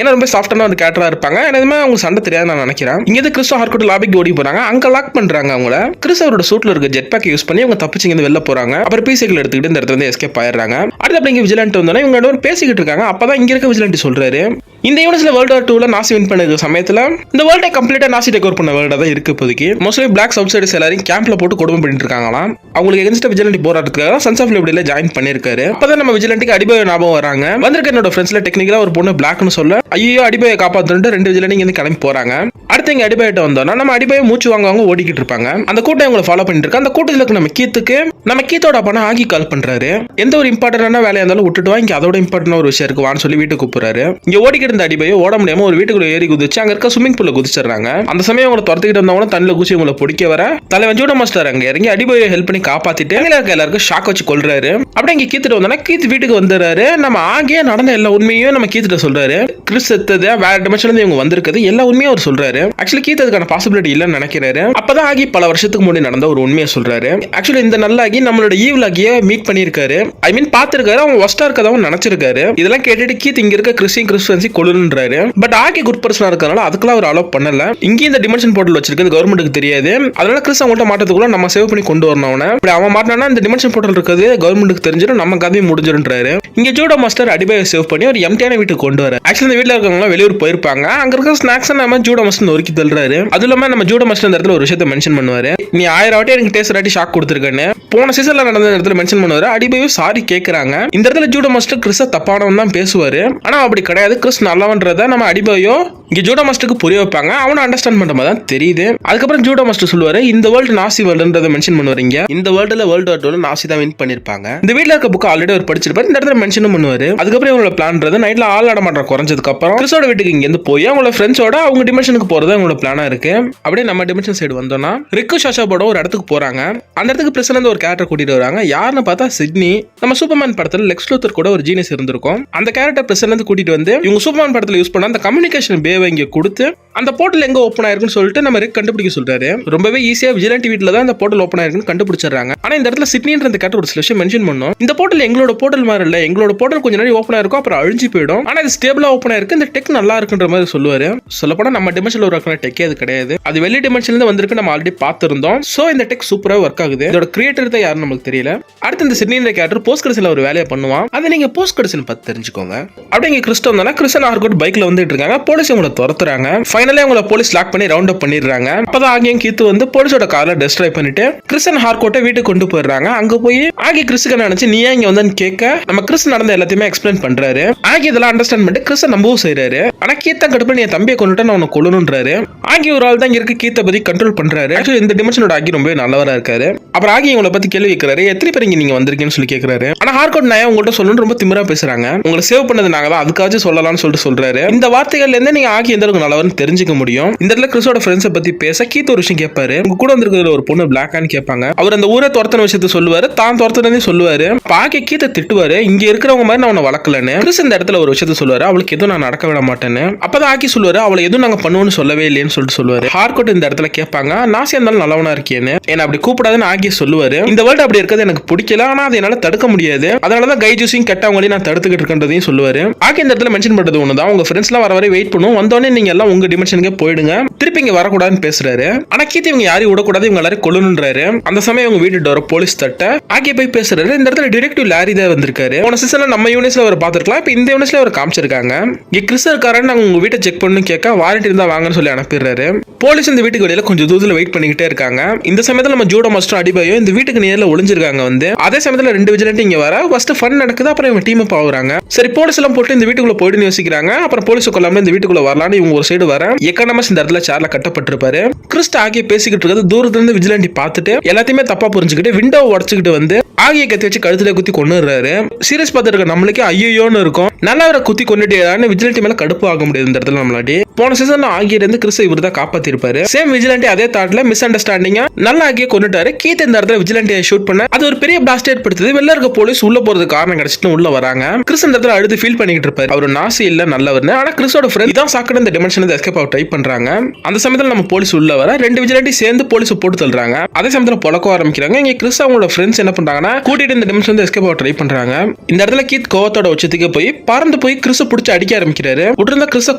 ஏன்னா ரொம்ப சாஃப்டான ஒரு கேரக்டரா இருப்பாங்க. எனக்குமே அவங்க சண்டை தெரியாது நான் நினைக்கிறேன். இங்க கிறிஸ் ஹார்கோட் லாபிக்கு ஓடி போறாங்க. அங்க லாக் பண்றாங்க அவங்கள. கிறிஸ் அவரோட சூட்ல இருக்க ஜெட் பேக் யூஸ் பண்ணி அவங்க தப்பிச்சு இங்க வெளில போறாங்க. அப்புறம் பீசைக்கிள் எடுத்துக்கிட்டு இந்த இடத்துல இருந்து எஸ்கேப் ஆயிடுறாங்க. அடுத்து அப்படி இங்க விஜிலாண்டி வந்தோன்னா இவங்க ரெண்டு பேரும் பேசிக்கிட்டு இருக்காங்க. அப்பதான் இங்க இருக்க விஜிலாண்டி சொல்றாரு இந்த யூனிவர்ஸ்ல வேர்ல்ட் வார் 2ல நாசி வின் பண்ண சமயத்துல இந்த வேர்ல்டை கம்ப்ளீட்டா நாசி டேக் ஓவர் பண்ண வேர்ல்டா தான் இருக்கு இப்போதைக்கு. மோஸ்ட்லி பிளாக் அவுட்சைடர்ஸ் எல்லாரையும் கேம்ப்ல போட்டு கொடுமை பண்ணிட்டு இருக்காங்களாம். அவங்களுக்கு எகென்ஸ்டா விஜிலாண்டி போராட்டத்துக்காக சன்ஸ் ஆஃப் லிபர்ட்டில ஜாயின் பண்ணிருக்காரு. அப்பதான் நம்ம விஜிலாண்டிக்கு அடிபாய் ஞாபகம் வராங்க. வந்திருக்க என்னோட ஃப்ரெண்ட்ஸ்ல டெக்னிக்கலா ஒரு பொண்ணு பிளாக்னு சொல்ல ஐயோ அடிபாயை காப்பாத்துட்டு ரெண்டு விஜிலாண்டி இங்க கிளம்பி போறாங்க. அடுத்து இங்க அடிபாயிட்ட வந்தோம்னா நம்ம அடிபாயை மூச்சு வாங்குவாங்க ஓடிக்கிட்டு இருப்பாங்க. அந்த கூட்டம் இவங்களை ஃபாலோ பண்ணிட்டு இருக்கு. அந்த கூட்டத்தில் இருக்க நம்ம கீத்தோட அப்பா ஆகி கால் பண்றாரு. எந்த ஒரு இம்பார்ட்டன்டான வேலையா இருந்தாலும் விட்டுட்டு வா, இங்க அதோட இம்பார்ட்டன்ட் ஒரு விஷயம் இருக்கு வான்னு சொல்லி வீட்டுக்கு கூப்பிடுறாரு. இங்க ஓடிக்கிட்டு இருந்த அடிபாயை ஓட முடியாம ஒரு வீட்டுக்குள்ள ஏறி குதிச்சு அங்க இருக்க ஸ்விமிங் பூல்ல குதிச்சிடுறாங்க. அந்த சமயம் அவங்களை துரத்திக்கிட்டு வந்தவங்க தண்ணில குச்சி உங்களை பிடிக்க வர தலைவன் ஜூடோ மாஸ்டர் அங்க இறங்கி அடிபாயை ஹெல்ப் பண்ணி காப்பாத்திட்டு எல்லாருக்கும் ஷாக் வச்சு கொள்றாரு. அப்படியே இங்க கீத்துட்டு வந்தோம்னா கீத்து வீட்டுக்கு வந்துடுறாரு. நம்ம ஆகிய நடந்த எல்லா உண்மையும் நம்ம கீத்துட்டு சொல்றாரு. கிறிஸ் செத்தது வேற டிமென்ஷன்ல இருந்து இவங்க வந்திருக்குது எல்லா உண்மையும் அவர் சொல்றாரு. ஆக்சுவலி கீத் அதுக்கான பாசிபிலிட்டி இல்லன்னு நினைக்கிறாரு. அப்பதான் ஆகி பல வருஷத்துக்கு முன்னாடி நடந்த ஒரு உண்மையை சொல்றாரு. ஆக்சுவலி இந்த நல்லாகி நம்மளோட ஈவில் ஆகிய மீட் பண்ணிருக்காரு. ஐ மீன் பாத்துருக்காரு. அவன் ஒஸ்டா இருக்கதாவும் நினைச்சிருக்காரு. இதெல்லாம் கேட்டுட்டு கீத் இங்க இருக்க கிறிஸ்டியன்சி கொள்ளுன்றாரு. பட் ஆகி குட் பர்சனா இருக்கனால அதுக்கெல்லாம் அவர் அலோவ் பண்ணல. இங்க இந்த டிமென்ஷன் போர்ட்டல் வச்சிருக்கிறது கவர்மெண்ட்டுக்கு தெரியாது. அதனால கிறிஸ் அவங்கள்ட்ட மாட்டதுக்குள்ள நம்ம சேவ் பண்ணி கொண்டு வரணும். இப்படி அவன் மாட்டினா இந்த டிமென்ஷன் போர்ட்டல் இருக்கிறது கவர்மெண்ட்டுக்கு தெரிஞ்சிடும், நம்ம கதையும் முடிஞ்சிருன்றாரு. இங்க ஜூடோ மாஸ்டர் அடிபாயை சேவ் பண்ணி ஒரு எம்டியான வீட்டுக்கு கொண்டு வர. ஆக்சுவலி இந்த வீட்டுல இருக்கவங்க வெளியூர் போயிருப்பாங்க. அங்க இருக்க ஸ்நாக்ஸ் நம்ம ஜூடோ மாஸ்டர் ஒருக்கி தள்ளுறாரு. அது இல்லாம நம்ம ஜூடோ மாஸ்டர் இந்த இடத்துல ஒரு விஷயத்தை மென்ஷன் பண்ணுவாரு. நீ 1000 வாட்டி எனக்கு டேஸ்ட் வாட்டி ஷாக் கொடுத்துருக்கேன்னு போன சீசன்ல நடந்த இடத்துல மென்ஷன் பண்ணுவாரு. அடிபாயும் சாரி கேட்கறாங்க. இந்த இடத்துல ஜூடோ மாஸ்டர் கிறிஸ தப்பானவன் தான் பேசுவாரு. ஆனா அப்படி கிடையாது. கிறிஸ் நல்லவன்றத நம்ம அடிபாயோ இங்க ஜூடோ மாஸ்டருக்கு புரிய வைப்பாங்க. அவனை அண்டர்ஸ்டாண்ட் பண்ற மாதிரி தான் தெரியுது. அதுக்கப்புறம் ஜூடோ மாஸ்டர் சொல்லுவாரு இந்த வேர்ல்டு நாசி வேர்ல்டுன்றத மென்ஷன் பண்ணுவாருங்க. இந்த வேர்ல்டுல வேர்ல்டு வார் 2ல நாசி தான் வின் பண்ணிருப்பாங்க. இந்த வீட்ல இருக்க புக் ஆல்ரெடி அவர் படிச்சிருப்பாரு. இந்த இடத்துல மென்ஷனும் பண்ணுவாரு. அதுக்கப்புறம் இவங்களோட பிளான்றது நைட்ல ஆள் ஆடமாட்டம் குறைஞ்சதுக்கு அப்புறம் கிறிஸோட வீட்டுக்கு இங்க இருந்து போய் அவங்களோட ஃப்ரெண்ட்ஸோட அவங்க டிமென்ஷனுக்கு போறது அவங்களோட பிளானா இருக்கு. அப்படியே நம்ம டிமென்ஷன் சைடு வந்தோம்னா ரிக்கு ஷாஷாவோட ஒரு இடத்துக்கு போறாங்க. அந்த இடத்துக்கு பிரசன்ல இருந்து ஒரு கேரக்டர் கூட்டிட்டு வராங்க. யாருன்னு பார்த்தா சிட்னி. நம்ம சூப்பர்மேன் படத்துல லெக்ஸ் லூத்தர் கூட ஒரு ஜீனியஸ் இருந்திருக்கும். அந்த கேரக்டர் பிரசன்ல இருந்து கூட்டிட்டு வந்து இவங்க சூப்பர்மேன் படத்துல யூஸ் பண்ண அந்த கம்யூனிகேஷன் பேவை இங்க கொடுத்து அந்த போர்ட்டல் எங்க ஓப்பன் ஆயிருக்குன்னு சொல்லிட்டு நம்ம ரிக் கண்டுபிடிக்க சொல்றாரு. ரொம்பவே ஈஸியா விஜிலாண்டி வீட்ல தான் இந்த போர்ட்டல் ஓப்பன் ஆயிருக்குன்னு கண்டுபிடிச்சிடுறாங்க. ஆனா இந்த இடத்துல சிட்னின்ற அந்த கேரக்டர் ஒரு சில விஷயம் மென்ஷன் பண்ணோம். இந்த போர்ட்டல் எங்களோட போர்ட்டல் மாதிரி இல்ல, எங்களோட போர்ட்டல் கொஞ்ச நேரம் ஓப்பன் ஆயிருக்கும் அப்புறம் அழிஞ்சு போயிடும். ஆனா இது ஸ்டேபிளா ஓப்பன் ஆயிருக்கு. இந்த டெக் நல்லா இருக்குன்ற மாதிரி சொல்லுவாரு. சொல்லப்போனா நம்ம டிமென்ஷன்ல ஒரு டெக்கே அது கிடையாது. அது வெளி டிமென்ஷன்ல இருந்து வந்திருக்கு. நம்ம ஆல்ரெடி பார்த்திருந்தோம். சோ இந்த டெக் சூப்பரா ஒர்க் ஆகுது. இதோட கிரியேட்டர் தான் யாருன்னு நமக்கு தெரியல. அடுத்து இந்த சிட்னின்ற கேரக்டர் போஸ்ட் கிரெடிட்ல ஒரு வேலையை பண்ணுவான். அதை நீங்க போஸ்ட் கிரெடிட்ஸ் பார்த்து தெரிஞ்சுக்கோங்க. அப்படியே இங்க கிறிஸ்டோ வந்தானா கிறிஸ்டன் ஆர்கோட் பைக்ல வந்துட்டு இருக்காங்க. போலீஸ் இவங்களை துரத்துறாங்க. ஃபைனலி அவங்கள போலீஸ் லாக் பண்ணி ரவுண்ட் அப் பண்ணிடுறாங்க. அப்பதான் ஆகியும் கீத்து வந்து போலீஸோட காரை டெஸ்ட்ராய் பண்ணிட்டு கிறிஸ் அண்ட் ஹார்கோட்டை வீட்டுக்கு கொண்டு போயிடுறாங்க. அங்க போய் ஆகி கிறிஸ்க்கு நினைச்சு நீ ஏன் இங்க வந்து கேட்க நம்ம கிறிஸ் நடந்த எல்லாத்தையுமே எக்ஸ்பிளைன் பண்றாரு. ஆகி இதெல்லாம் அண்டர்ஸ்டாண்ட் பண்ணிட்டு கிறிஸ் நம்பவும் செய்யறாரு. ஆனா கீத்தா கடுப்பு நீ தம்பியை கொண்டுட்டு நான் உனக்கு கொல்லணும்ன்றாரு. ஆகி ஒரு ஆள் தான் இங்க இருக்க கீத்தை பத்தி கண்ட்ரோல் பண்றாரு. ஆக்சுவலி இந்த டிமென்ஷனோட ஆகி ரொம்ப நல்லவரா இருக்காரு. அப்புறம் ஆகி இவங்களை பத்தி கேள்வி கேட்கிறாரு. எத்தனை பேர் இங்க நீங்க வந்திருக்கீங்கன்னு சொல்லி கேட்கிறாரு. ஆனா ஹார்கோட் நான் உங்கள்கிட்ட சொல்லணும்னு ரொம்ப திமிரா பேசுறாங்க. உங்களை சேவ் பண்ணது நாங்க தான், அதுக்காச்சும் சொல்லலாம்னு சொல்லிட்டு சொல்றாரு. இந்த வார்த்தைகள்ல இருந்து நீங்க ஆகி எந்த அளவுக்கு நல்லவர்னு தெரிஞ்சுக்க முடியும். இந்த இடத்துல கிறிஸோட ஃப்ரெண்ட்ஸை பத்தி பேச கீத் ஒரு விஷயம் கேட்பாரு. உங்க கூட வந்திருக்கிற ஒரு பொண்ணு பிளாக்கான்னு கேட்பாங்க. அவர் அந்த ஊரை துரத்தின விஷயத்த சொல்லுவாரு, தான் துரத்தினதே சொல்லுவாரு. பாக்கி கீத்தை திட்டுவாரு. இங்க இருக்கிறவங்க மாதிரி நான் உன்னை வளர்க்கலன்னு. கிறிஸ் இந்த இடத்துல ஒரு விஷயத்த சொல்லுவாரு, அவளுக்கு எதுவும் நான் நடக்க விட மாட்டேன்னு. அப்பதான் ஆக்கி சொல்லுவாரு, அவளை எதுவும் நாங்க பண்ணுவோம்னு சொல்லவே இல்லைன்னு சொல்லிட்டு சொல்லுவாரு. ஹார்கோட் இந்த இடத்துல கேட்பாங்க, நாசியா இருந்தாலும் நல்லவனா இருக்கேன்னு, என்ன அப்படி கூப்பிடாதுன்னு ஆக்கி சொல்லுவாரு. இந்த வேர்ல்டு அப்படி இருக்கிறது எனக்கு பிடிக்கல, ஆனா அதை என்னால தடுக்க முடியாது, அதனாலதான் கை ஜூஸையும் கெட்டவங்களையும் நான் தடுத்துக்கிட்டு இருக்கின்றதையும் சொல்லுவாரு. ஆக்கி இந்த இடத்துல மென்ஷன் பண்றது ஒண்ணுதான், உங்க ஃப்ரெண்ட்ஸ் எல்லாம் வர வரை வெயிட் பண்ணும், வந்தோடனே நீங்க எல்லாம் உங்க டிமென்ஷனுக்கு போயிடுங்க, திருப்பி இங்க வரக்கூடாதுன்னு பேசுறாரு. ஆனா கீத் இவங்க யாரையும் விடக்கூடாது, இவங்க எல்லாரும் கொல்லணும்ன்றாரு. அந்த சமயம் இவங்க வீட்டு டோர போலீஸ் தட்ட ஆக்கி போய் பேசுறாரு. இந்த இடத்துல டிடெக்டிவ் லாரி தான் வந்திருக்காரு. போன சீசன்ல நம்ம யூனிட்ஸ்ல அவர் பாத்துருக்கலாம், இப்ப இந்த யூனிட்ஸ்ல அவர் காமிச்சிருக்காங்க. இங்க கிறிஸ் இருக்காருன்னு நாங்க உங்க வீட்டை செக் பண்ணு கேட்க வாரண்டி இருந்தா வாங்கன்னு சொல்லி அனுப்பிடுறாரு. போலீஸ் இந்த வீட்டுக்கு வெளியில கொஞ்சம் தூரத்துல வெயிட் பண்ணிக்கிட்டே இருக்காங்க. இந்த சமயத்துல நம்ம ஜூடோ மாஸ்டர் அடிபாயோ இந்த வீட்டுக்கு நேர்ல ஒளிஞ்சிருக்காங்க. வந்து அதே சமயத்துல 2 விஜிலண்ட் இங்க வர ஃபர்ஸ்ட் ஃபன் நடக்குது. அப்புறம் இவங்க டீம் அப் ஆகுறாங்க. சரி போலீஸ் எல்லாம் போட்டு இந்த வீட்டுக்குள்ள போயிட்டு யோசிக்கிறாங்க. அப்புறம் போலீஸ் கொள்ளாம இந்த வீட்டுக்குள்ள வரலான்னு இவங்க ஒரு சைடு வர எக்கனாமஸ் இந்த இடத்துல சேர்ல கட்டப்பட்டிருப்பாரு. கிறிஸ்ட் ஆகிய பேசிக்கிட்டு இருக்கிறது தூரத்துல இருந்து விஜிலண்டி பார்த்துட்டு எல்லாத்தையுமே தப்பா புரிஞ்சுக்கிட்டு விண்டோவை உடச்சுக்கிட்டு வந்து ஆகிய கத்தி வச்சு கழுத்துல குத்தி கொண்டுறாரு. சீரியஸ் பார்த்துருக்க நம்மளுக்கே ஐயோன்னு இருக்கும், நல்லா அவரை குத்தி கொண்டுட்டு விஜிலண்டி மேல கடுப்பு ஆக முடியாது. இந்த இடத்துல நம்மளாடி போன சீசன் ஆகிய இருந்து கிறிஸ் இவர் தான் காப்பாத்திருப்பாரு. சேம் விஜிலண்டி அதே தாட்ல மிஸ் அண்டர்ஸ்டாண்டிங் நல்லா ஆகிய கொண்டுட்டாரு. கீத் இந்த இடத்துல விஜிலண்டியை ஷூட் பண்ண அது ஒரு பெரிய பிளாஸ்ட் ஏற்படுத்துது. வெளில இருக்க போலீஸ் உள்ள போறதுக்கு காரணம் கிடைச்சிட்டு உள்ள வராங்க. கிறிஸ் இந்த இடத்துல அழுது ஃபீல் பண்ணிட்டு இருப்பாரு. அவர் நாசி இல்ல நல்லவர்னு. ஆனா கிறிஸோட ஃப்ரெண்ட் இதான் சாக்கடை இந்த டிமென்ஷன் எஸ்கேப் ஆக ட்ரை பண்றாங்க. அந்த சமயத்துல நம்ம போலீஸ் உள்ள வர 2 விஜிலண்டி சேர்ந்து போலீஸ் போட்டு தள்ளுறாங்க. அதே சமயத்துல பொழக்க ஆரம்பிக்கிறாங்க. இங்க கிறிஸ் அவங்களோட ஃப்ரெண்ட்ஸ் என்ன பண்றாங்கன்னா கூட்டிட்டு இந்த டிமென்ஷன் எஸ்கேப் ஆக ட்ரை பண்றாங்க. இந்த இடத்துல கீத் கோவத்தோட உச்சத்துக்கு போய் பறந்து போய் கிறிஸ் பிடிச்சி அடிக்க ஆரம்பிக்கிறாரு. விட்டுருந்தா கிறிஸ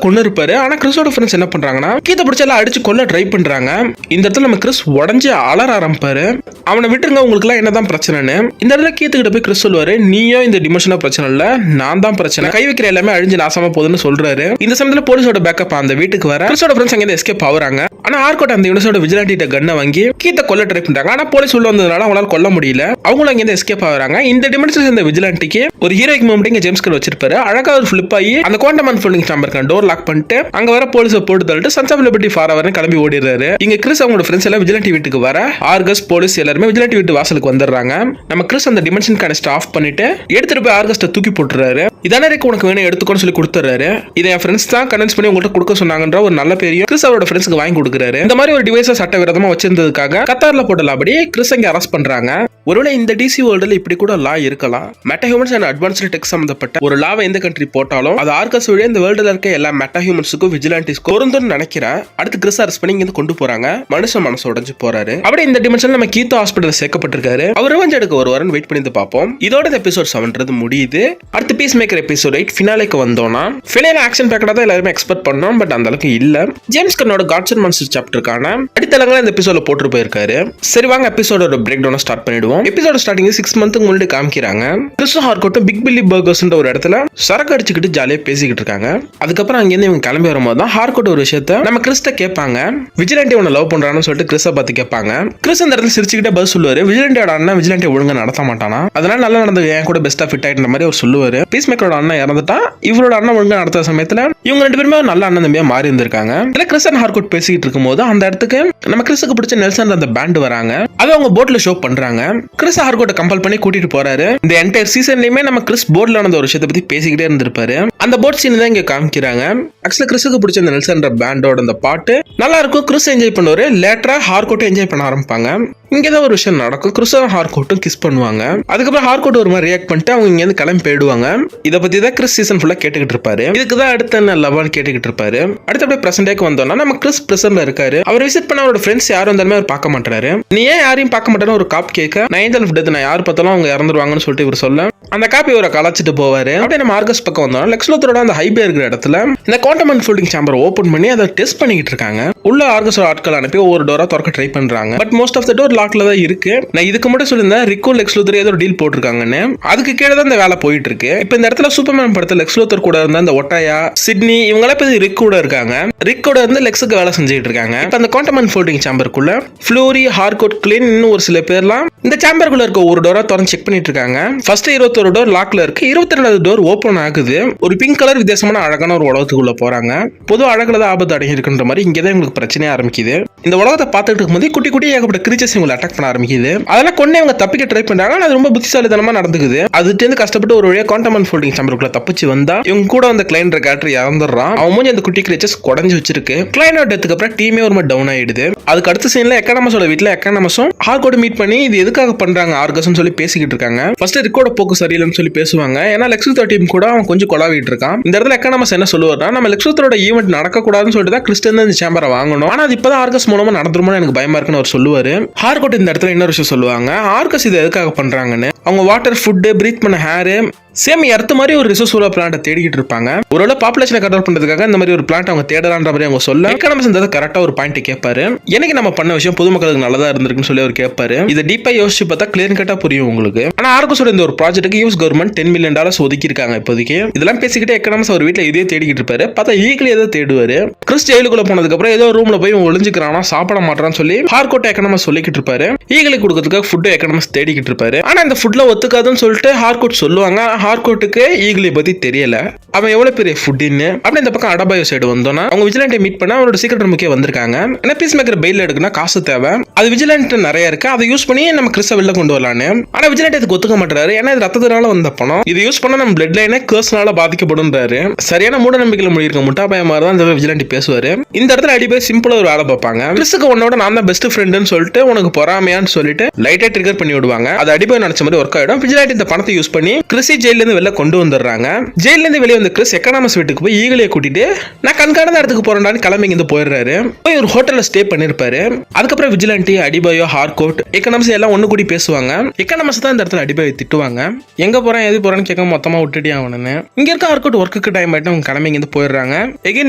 கொண்டு இருப்பாரு. ஆனா கிறிஸோட ஃப்ரெண்ட்ஸ் என்ன பண்றாங்கன்னா கீத்தை பிடிச்சி எல்லாம் அடிச்சு கொல்ல ட்ரை பண்றாங்க. இந்த இடத்துல நம்ம கிறிஸ் உடஞ்சு அலற ஆரம்பிப்பாரு. அவனை விட்டுருங்க, உங்களுக்கு எல்லாம் என்னதான் பிரச்சனைன்னு. இந்த இடத்துல கீத்துக்கிட்ட போய் கிறிஸ் சொல்லுவாரு, நீயோ இந்த டிமென்ஷனா பிரச்சனை இல்ல, நான் தான் பிரச்சனை, கை வைக்கிற எல்லாமே அழிஞ்சு நாசமா போகுதுன்னு சொல்றாரு. இந்த சமயத்துல போலீஸோட பேக்கப் அந்த வீட்டுக்கு வர கிறிஸோட ஃப்ரெண்ட்ஸ் அங்க எஸ்கேப் ஆகுறாங்க. ஆனா ஹார்கோட் அந்த யூனிட்ஸோட விஜிலண்டிட்ட கன்னை வாங்கி கீத்தை கொல்ல ட்ரை பண்றாங்க. ஆனா போலீஸ் உள்ள வந்ததுனால அவங்களால கொல்ல முடியல. அவங்களும் அங்க எஸ்கேப் ஆகுறாங்க. இந்த டிமென்ஷன் இந்த விஜிலண்டிக்கு ஒரு ஹீரோயிக் மூமெண்ட் இங்க ஜேம்ஸ் கட் வச்சிருப்பாரு. அழகா ஒரு ஃபிளிப் ஆகி அந்த quantum unfolding sambar door lock பண்ணிட்டு அங்க வர போலீஸை போட்டு தள்ளிட்டு சன்ஸ் ஆஃப் லிபர்ட்டி ஃபார்வர்னு கிளம்பி ஓடிடுறாரு. இங்க கிறிஸ் அவங்களோட ஃப்ரெண்ட்ஸ் எல்லாம் விஜிலண்டி வீட்டுக்கு வர ஆர்கஸ் போலீஸ் எல்லாருமே விஜிலண்டி வீட்டு வாசலுக்கு வந்துடுறாங்க. நம்ம கிறிஸ் அந்த டிமென்ஷன் கனெக்ட் ஆஃப் பண்ணிட்டு எடுத்துட்டு போய் ஆர்கஸ்ட தூக்கி போட்டுறாரு. இதானே உனக்கு வேணும் எடுத்துக்கோன்னு சொல்லி கொடுத்துறாரு. இதை என் ஃப்ரெண்ட்ஸ் தான் கன்வின்ஸ் பண்ணி உங்கள்கிட்ட கொடுக்க சொன்னாங்கன்ற ஒரு நல்ல பேரையும் கிறிஸ் அவரோட ஃப்ரெண்ட்ஸ்க்கு வாங்கி கொடுக்குறாரு. இந்த மாதிரி ஒரு டிவைஸை சட்டவிரோதமா வச்சிருந்ததுக்காக கத்தார்ல போட்டலாபடி கிறிஸ் அங்க அரெஸ்ட் பண்றாங்க. ஒருவேளை இந்த டிசி வேர்ல்டுல இப்படி கூட லா இருக்கலாம். Meta humans and advanced tech சம்பந்தப்பட்ட ஒரு லாவை எந்த கண்ட்ரி போட்டாலும் அது ஆர்கஸ் வழியா இந்த வேர்ல்டுல இருக்க எல்லா மெட்டா ஹியூமன்ஸுக்கும் விஜிலாண்டிஸ்க்கும் பொருந்தும்னு நினைக்கிறேன். அடுத்து கிறிஸ் அரெஸ்ட் பண்ணி இங்க கொண்டு போறாங்க. மனுஷன் மனசு உடைஞ்சு போறாரு. அப்படியே இந்த டிமென்ஷன்ல நம்ம கீத்தோ ஹாஸ்பிட்டல் சேர்க்கப்பட்டிருக்காரு. அவர் ரிவெஞ்ச் எடுக்க ஒரு வாரம் வெயிட் பண்ணி பார்ப்போம். இதோட எபிசோட் 7 முடியுது. அடுத்து பீஸ் மேக்கர் எபிசோட் 8 ஃபினாலேக்கு வந்தோம்னா ஃபினாலே ஆக்ஷன் பேக்கடா தான் எல்லாரும் எக்ஸ்பெக்ட் பண்ணோம். பட் அந்த அளவுக்கு இல்ல. ஜேம்ஸ் கன்னோட காட்ஸ் அண்ட் மான்ஸ்டர்ஸ் சாப்டருக்கான அடித்தளங்களை இந்த எபிசோட்ல போட்டு போயிருக்காரு. சரி வாங்க எபிசோடோட பிரேக் டவுன் ஸ்டார்ட் பண்ணிடுவோம். எபிசோட ஸ்டார்டிங் 6 மந்த்துக்கு முன்னாடி காமிக்கிறாங்க. கிறிஸ் ஹார்கோட்டும் பிக் பில்லி பர்கர்ஸ்ன்ற ஒரு இடத்துல சரக்கு அடிச்சுக்கிட்டு ஜாலியா பேசிக்கிட்டு இருக்காங்க. அதுக்கப்புறம் அங்கிருந்து இவங்க கிளம்பி வரும்போது தான் ஹார்கோட் ஒரு விஷயத்த நம்ம கிறிஸ்ட கேட்பாங்க. விஜிலண்டி உன்னை லவ் பண்றான்னு சொல்லிட்டு கிறிஸ பார்த்து கேட்பாங்க. கிறிஸ் அந்த இடத்துல சிரிச்சுக்கிட்டே பதில் சொல்லுவாரு, விஜிலண்டியோட அண்ணன் விஜிலண்டி ஒழுங்கா நடத்த மாட்டானா, அதனால நல்லா நடந்தது என் கூட பெஸ்டா ஃபிட் ஆயிட்ட மாதிரி அவர் சொல்லுவாரு. பீஸ் மேக்கரோட அண்ணன் இறந்துட்டா இவரோட அண்ணன் ஒழுங்கா நடத்த சமயத்துல இவங்க 2 பேருமே நல்ல அண்ணன் தம்பியா மாறி இருந்திருக்காங்க. இதுல கிறிஸ் அண்ட் ஹார்கோட் பேசிக்கிட்டு இருக்கும்போது அந்த இடத்துக்கு நம்ம கிறிஸுக்கு பிடிச்ச நெல்சன் அந்த பேண்ட் வராங்க. அதை அவங்க போட்ல ஷோ பண்றாங்க. கிறிஸ் ஹார்கோட்டை கம்பல் பண்ணி கூட்டிட்டு போறாரு. இந்த என்டையர் சீசன்லயுமே நம்ம கிறிஸ் போட்ல நடந்த ஒரு விஷயத்தை பத்தி பேசிக்கிட்டே இருந்திருப்பாரு. அந்த போட் சீன் தான் இங்க காமிக்கிறாங்க. ஆக்சுவலா கிறிஸுக்கு பிடிச்ச அந்த நெல்சன் பேண்டோட அந்த பாட்டு நல்லா இருக்கும். கிறிஸ் என்ஜாய் பண்ணுவாரு. லேட்டரா ஹார்கோட்டை என்ஜாய் பண்ண ஆரம்பிப்பாங்க. இங்கதான் ஒரு விஷயம் நடக்கும். கிறிஸும் ஹார்கோட்டும் கிஸ் பண்ணுவாங்க. அதுக்கப்புறம் ஹார்கோட் ஒரு மாதிரி ரியாக்ட் பண்ணிட்டு அவங்க இங்க இருந்து கிளம்பி போயிடுவாங்க. இதை பத்தி தான் கிறிஸ் சீசன் ஃபுல்லா கேட்டுக்கிட்டு இருப்பாரு. இதுக்குதான் அடுத்த என்ன லவ்வான்னு கேட்டுக்கிட்டு இருப்பாரு. அடுத்த அப்படியே பிரசன்டேக்கு வந்தோம்னா நம்ம கிறிஸ் பிரசன்ட்ல இருக்காரு. அவர் விசிட் பண்ண அவரோட ஃப்ரெண்ட்ஸ் யாரும் வந்தாலுமே அவர் பார்க்க மாட்டாரு. நீ ஏன் யாரையும் பார்க்க மாட்டேன்னு ஒரு காப் கேட்க நான் ஏஞ்சல் ஆஃப் டெத் நான் யார் பார்த்தாலும் அவங்க இறந்துருவாங்கன்னு சொல்லிட்டு இவர் சொல்ல அந்த காப்பி அவரை கலாச்சிட்டு போவாரு. அப்படியே நம்ம ஆர்கஸ் பக்கம் வந்தோம். லெக்ஸ் லூத்தரோட அந்த ஹைபே இருக்கிற இடத்துல இந்த குவாண்டம் அன்ஃபோல்டிங் சேம்பர் ஓபன் பண்ணி அதை டெஸ்ட் பண்ணிக்கிட்டு இருக்காங்க. உள்ள ஆர்கஸோட ஆட்கள் அனுப்பி ஒவ்வொரு டோரா திறக்க ட்ரை பண்றாங்க. But most of the door லாக்ல தான் இருக்கு. நான் இதுக்கு மட்டும் சொல்லியிருந்தேன் ரிக்கோ லெக்ஸ் லூத்தர் ஏதோ டீல் போட்டிருக்காங்கன்னு. அதுக்கு கீழே தான் இந்த வேலை போயிட்டு இருக்கு. இப்போ இந்த இடத்துல சூப்பர்மேன் படத்துல லெக்ஸ் லூத்தர் கூட இருந்த அந்த ஒட்டாயா சிட்னி இவங்களாம் இப்போ ரிக் கூட இருக்காங்க. ரிக்கோட இருந்து லெக்ஸுக்கு வேலை செஞ்சுட்டு இருக்காங்க. இப்போ அந்த குவாண்டம் அன்ஃபோல்டிங் சேம்பருக்குள்ள ஃப்ளோரி, ஹார்கோட், கிளின் இன்னும் ஒரு சில பேர்லாம் இந்த சேம்பருக்குள்ள இருக்க ஒரு டோரா திறந்து செக் பண்ணிட்டு இருக்காங்க. ஃபர்ஸ்ட் 21 டோர் லாக்ல இருக்கு. 22வது டோர் ஓபன் ஆகுது. ஒரு பிங்க் கலர் வித்தியாசமான அழகான ஒரு உலகத்துக்குள்ள போறாங்க. பொது அழகுல தான் ஆபத்து அடங்கி இருக்குன்ற மாதிரி இங்கதான் உங்களுக்கு பிரச்சனையே ஆரம்பிக்குது. இந்த உலகத்தை பார்த்துட்டு இருக்கும்போது குட்டி குட்டி ஏகப்பட்ட கிரீச்சர்ஸ் இவங்களை அட்டாக் பண்ண ஆரம்பிக்குது. அதெல்லாம் கொண்டே இவங்க தப்பிக்க ட்ரை பண்றாங்க. அது ரொம்ப புத்திசாலித்தனமா நடந்துக்குது. அதுட்டு கஷ்டப்பட்டு ஒரு வழியா குவாண்டம் அன்ஃபோல்டிங் சேம்பருக்குள்ள தப்பிச்சு வந்தா இவங்க கூட வந்த கிளைண்ட் கேரக்டர் இறந்துடுறான். அவன் மூஞ்சி அந்த குட்டி கிரீச்சர்ஸ் குடஞ்சு வச்சிருக்கு. கிளைண்டோட டெத்துக்கு அப்புறம் டீமே ஒரு மாதிரி டவுன் ஆயிடுது. அதுக்கு அடுத்த சீன்ல எக்கானமஸோட வீட்டுல எக்கானமஸும் ஹார்கோட மீட் பண்ணி இது எதுக்காக பண்றாங்க ஆர்கஸ்ன்னு சொல்லி பேசிக்கிட்டு இருக்காங்க. ஃபர்ஸ்ட் ரிக்கோட போக்கு சரியில்லைன்னு சொல்லி பேசுவாங்க. ஏன்னா லெக்ஸ் லூத்தர் டீம் கூட அவன் கொஞ்சம் கொலாவிட்டு இருக்கான். இந்த இடத்துல எக்கானமஸ் என்ன சொல்லுவாருன்னா, நம்ம லெக்ஸ் லூத்தரோட ஈவென்ட் நடக்கக்கூடாதுன்னு சொல்லிட்டு தான் கிறிஸ்டன் இந்த சேம்பரை வாங்கணும். ஆனா அது இப்பதான் ஆர்கஸ் மூலமா நடந்துருமோன்னு எனக்கு பயமா இருக்குன்னு அவர் சொல்லுவாரு. ஹார்கோட் இந்த இடத்துல இன்னொரு விஷயம் சொல்லுவாங்க. ஆர்கஸ் இது எதுக்காக பண்றாங்கன்னு. அவங்க வாட்டர், ஃபுட், பிரீத் பண்ண ஹேரு சேம் எர்த் மாதிரி ஒரு ரிசோர்ஸ் உள்ள பிளான்ட்டை தேடிக்கிட்டு இருப்பாங்க. ஒருவேளை பாப்புலேஷனை கண்ட்ரோல் பண்றதுக்காக இந்த மாதிரி ஒரு பிளான்ட் அவங்க தேடலான்ற மாதிரி அவங்க சொல்ல எக்கானமிக்ஸ் இந்த கரெக்டா ஒரு பாயிண்ட் கேட்பாரு. எனக்கு நம்ம பண்ண விஷயம் பொதுமக்களுக்கு நல்லதா இருந்திருக்குன்னு சொல்லி அவர் கேட்பாரு. இதை டீப்பா யோசிச்சு பார்த்தா கிளியர் கட்டா புரியும் உங்களுக்கு. ஆனா ஆர்கஸோட இந்த ஒரு ப்ராஜெக்ட்டுக்கு யூஎஸ் கவர்மெண்ட் $10 million ஒதுக்கி இருக்காங்க இப்போதைக்கு. இதெல்லாம் பேசிக்கிட்டு எக்கானமிக்ஸ் அவர் வீட்டுல இதே தேடிக்கிட்டு இருப்பாரு. பார்த்தா ஈகிளி ஏதோ தேடுவாரு. கிறிஸ் ஜெயிலுக்குள்ள போனதுக்கு அப்புறம் ஏதோ ரூம்ல போய் ஒளிஞ்சுக்கிறானா, சாப்பிட மாட்டான்னு சொல்லி ஹார்கோட் எக்கானமிக்ஸ் சொல்லிக்கிட்டு இருப்பாரு. ஈகிளி கொடுக்கறதுக்காக ஃபுட் எக்கானமிக்ஸ் தேடிக்கிட்டு இருப்பாரு. ஆனா இந்த ஃபுட்ல ஒத்துக்காதுன்னு சொல்லிட்டு ஹார்கோட் சொல்லுவாங்க. ஹார்கோட்டுக்கு ஈகிளி பத்தி தெரியல. அவன் எவ்வளவு பெரிய ஃபுட்னு. அப்படி இந்த பக்கம் அடபாயோ சைடு வந்தோம்னா அவங்க விஜிலண்டை மீட் பண்ண அவரோட சீக்ரெட் ரூமுக்கே வந்திருக்காங்க. ஏன்னா பீஸ் மேக்கர் பெயில் எடுக்கணும் காசு தேவை. அது விஜிலண்ட் நிறைய இருக்கு. அதை யூஸ் பண்ணி நம்ம கிறிஸ வெளில கொண்டு வரலான்னு. ஆனா விஜிலண்ட் இதுக்கு ஒத்துக்க மாட்டாரு. ஏன்னா இது ரத்தத்தினால வந்த பணம். இது யூஸ் பண்ணா நம்ம பிளட் லைனே கர்ஸ்னால பாதிக்கப்படும்ன்றாரு. சரியான மூட நம்பிக்கையில முடியிருக்க முட்டாபாய மாதிரி தான் இந்த விஜிலண்ட் பேசுவாரு. இந்த இடத்துல அடிப்படை சிம்பிளா ஒரு வேலை பார்ப்பாங்க. கிறிஸுக்கு உன்னோட நான் தான் பெஸ்ட் ஃப்ரெண்டுன்னு சொல்லிட்டு உனக்கு பொறாமையான்னு சொல்லிட்டு லைட்டா ட்ரிகர் பண்ணி விடுவாங்க. அது அடிப்படை நினைச்ச மாதிரி ஒர்க் ஆயிடும். விஜிலண்ட் இந்த பணத்தை யூஸ் பண்ணி கிறிஸை ஜெயில இருந்து வெளில கொண்டு வந்துடுறாங்க. ஜெயில இருந்து வெளியே வந்து கிறிஸ் எக்கானமஸ் வீட்டுக்கு போய் ஈகிளியை கூட்டிட்டு நான் கண்காணாத இடத்துக்கு போறேன்டான்னு கிளம்பி இருந்து போயிடுறாரு. போய் ஒரு ஹோட்டல்ல ஸ்டே பண்ணிருப்பாரு. அதுக்கப்புறம் விஜிலண்டி, அடிபாயோ, ஹார்கோட், எக்கானமஸ் எல்லாம் ஒண்ணு கூடி பேசுவாங்க. எக்கானமஸ் தான் இந்த இடத்துல அடிபாயை திட்டுவாங்க. எங்க போறேன் எது போறேன்னு கேட்க மொத்தமா விட்டுட்டே ஆகணும்னு. இங்க இருக்க ஹார்கோட் ஒர்க்குக்கு டைம் ஆயிட்டு அவங்க கிளம்பி இருந்து போயிடுறாங்க. எகைன்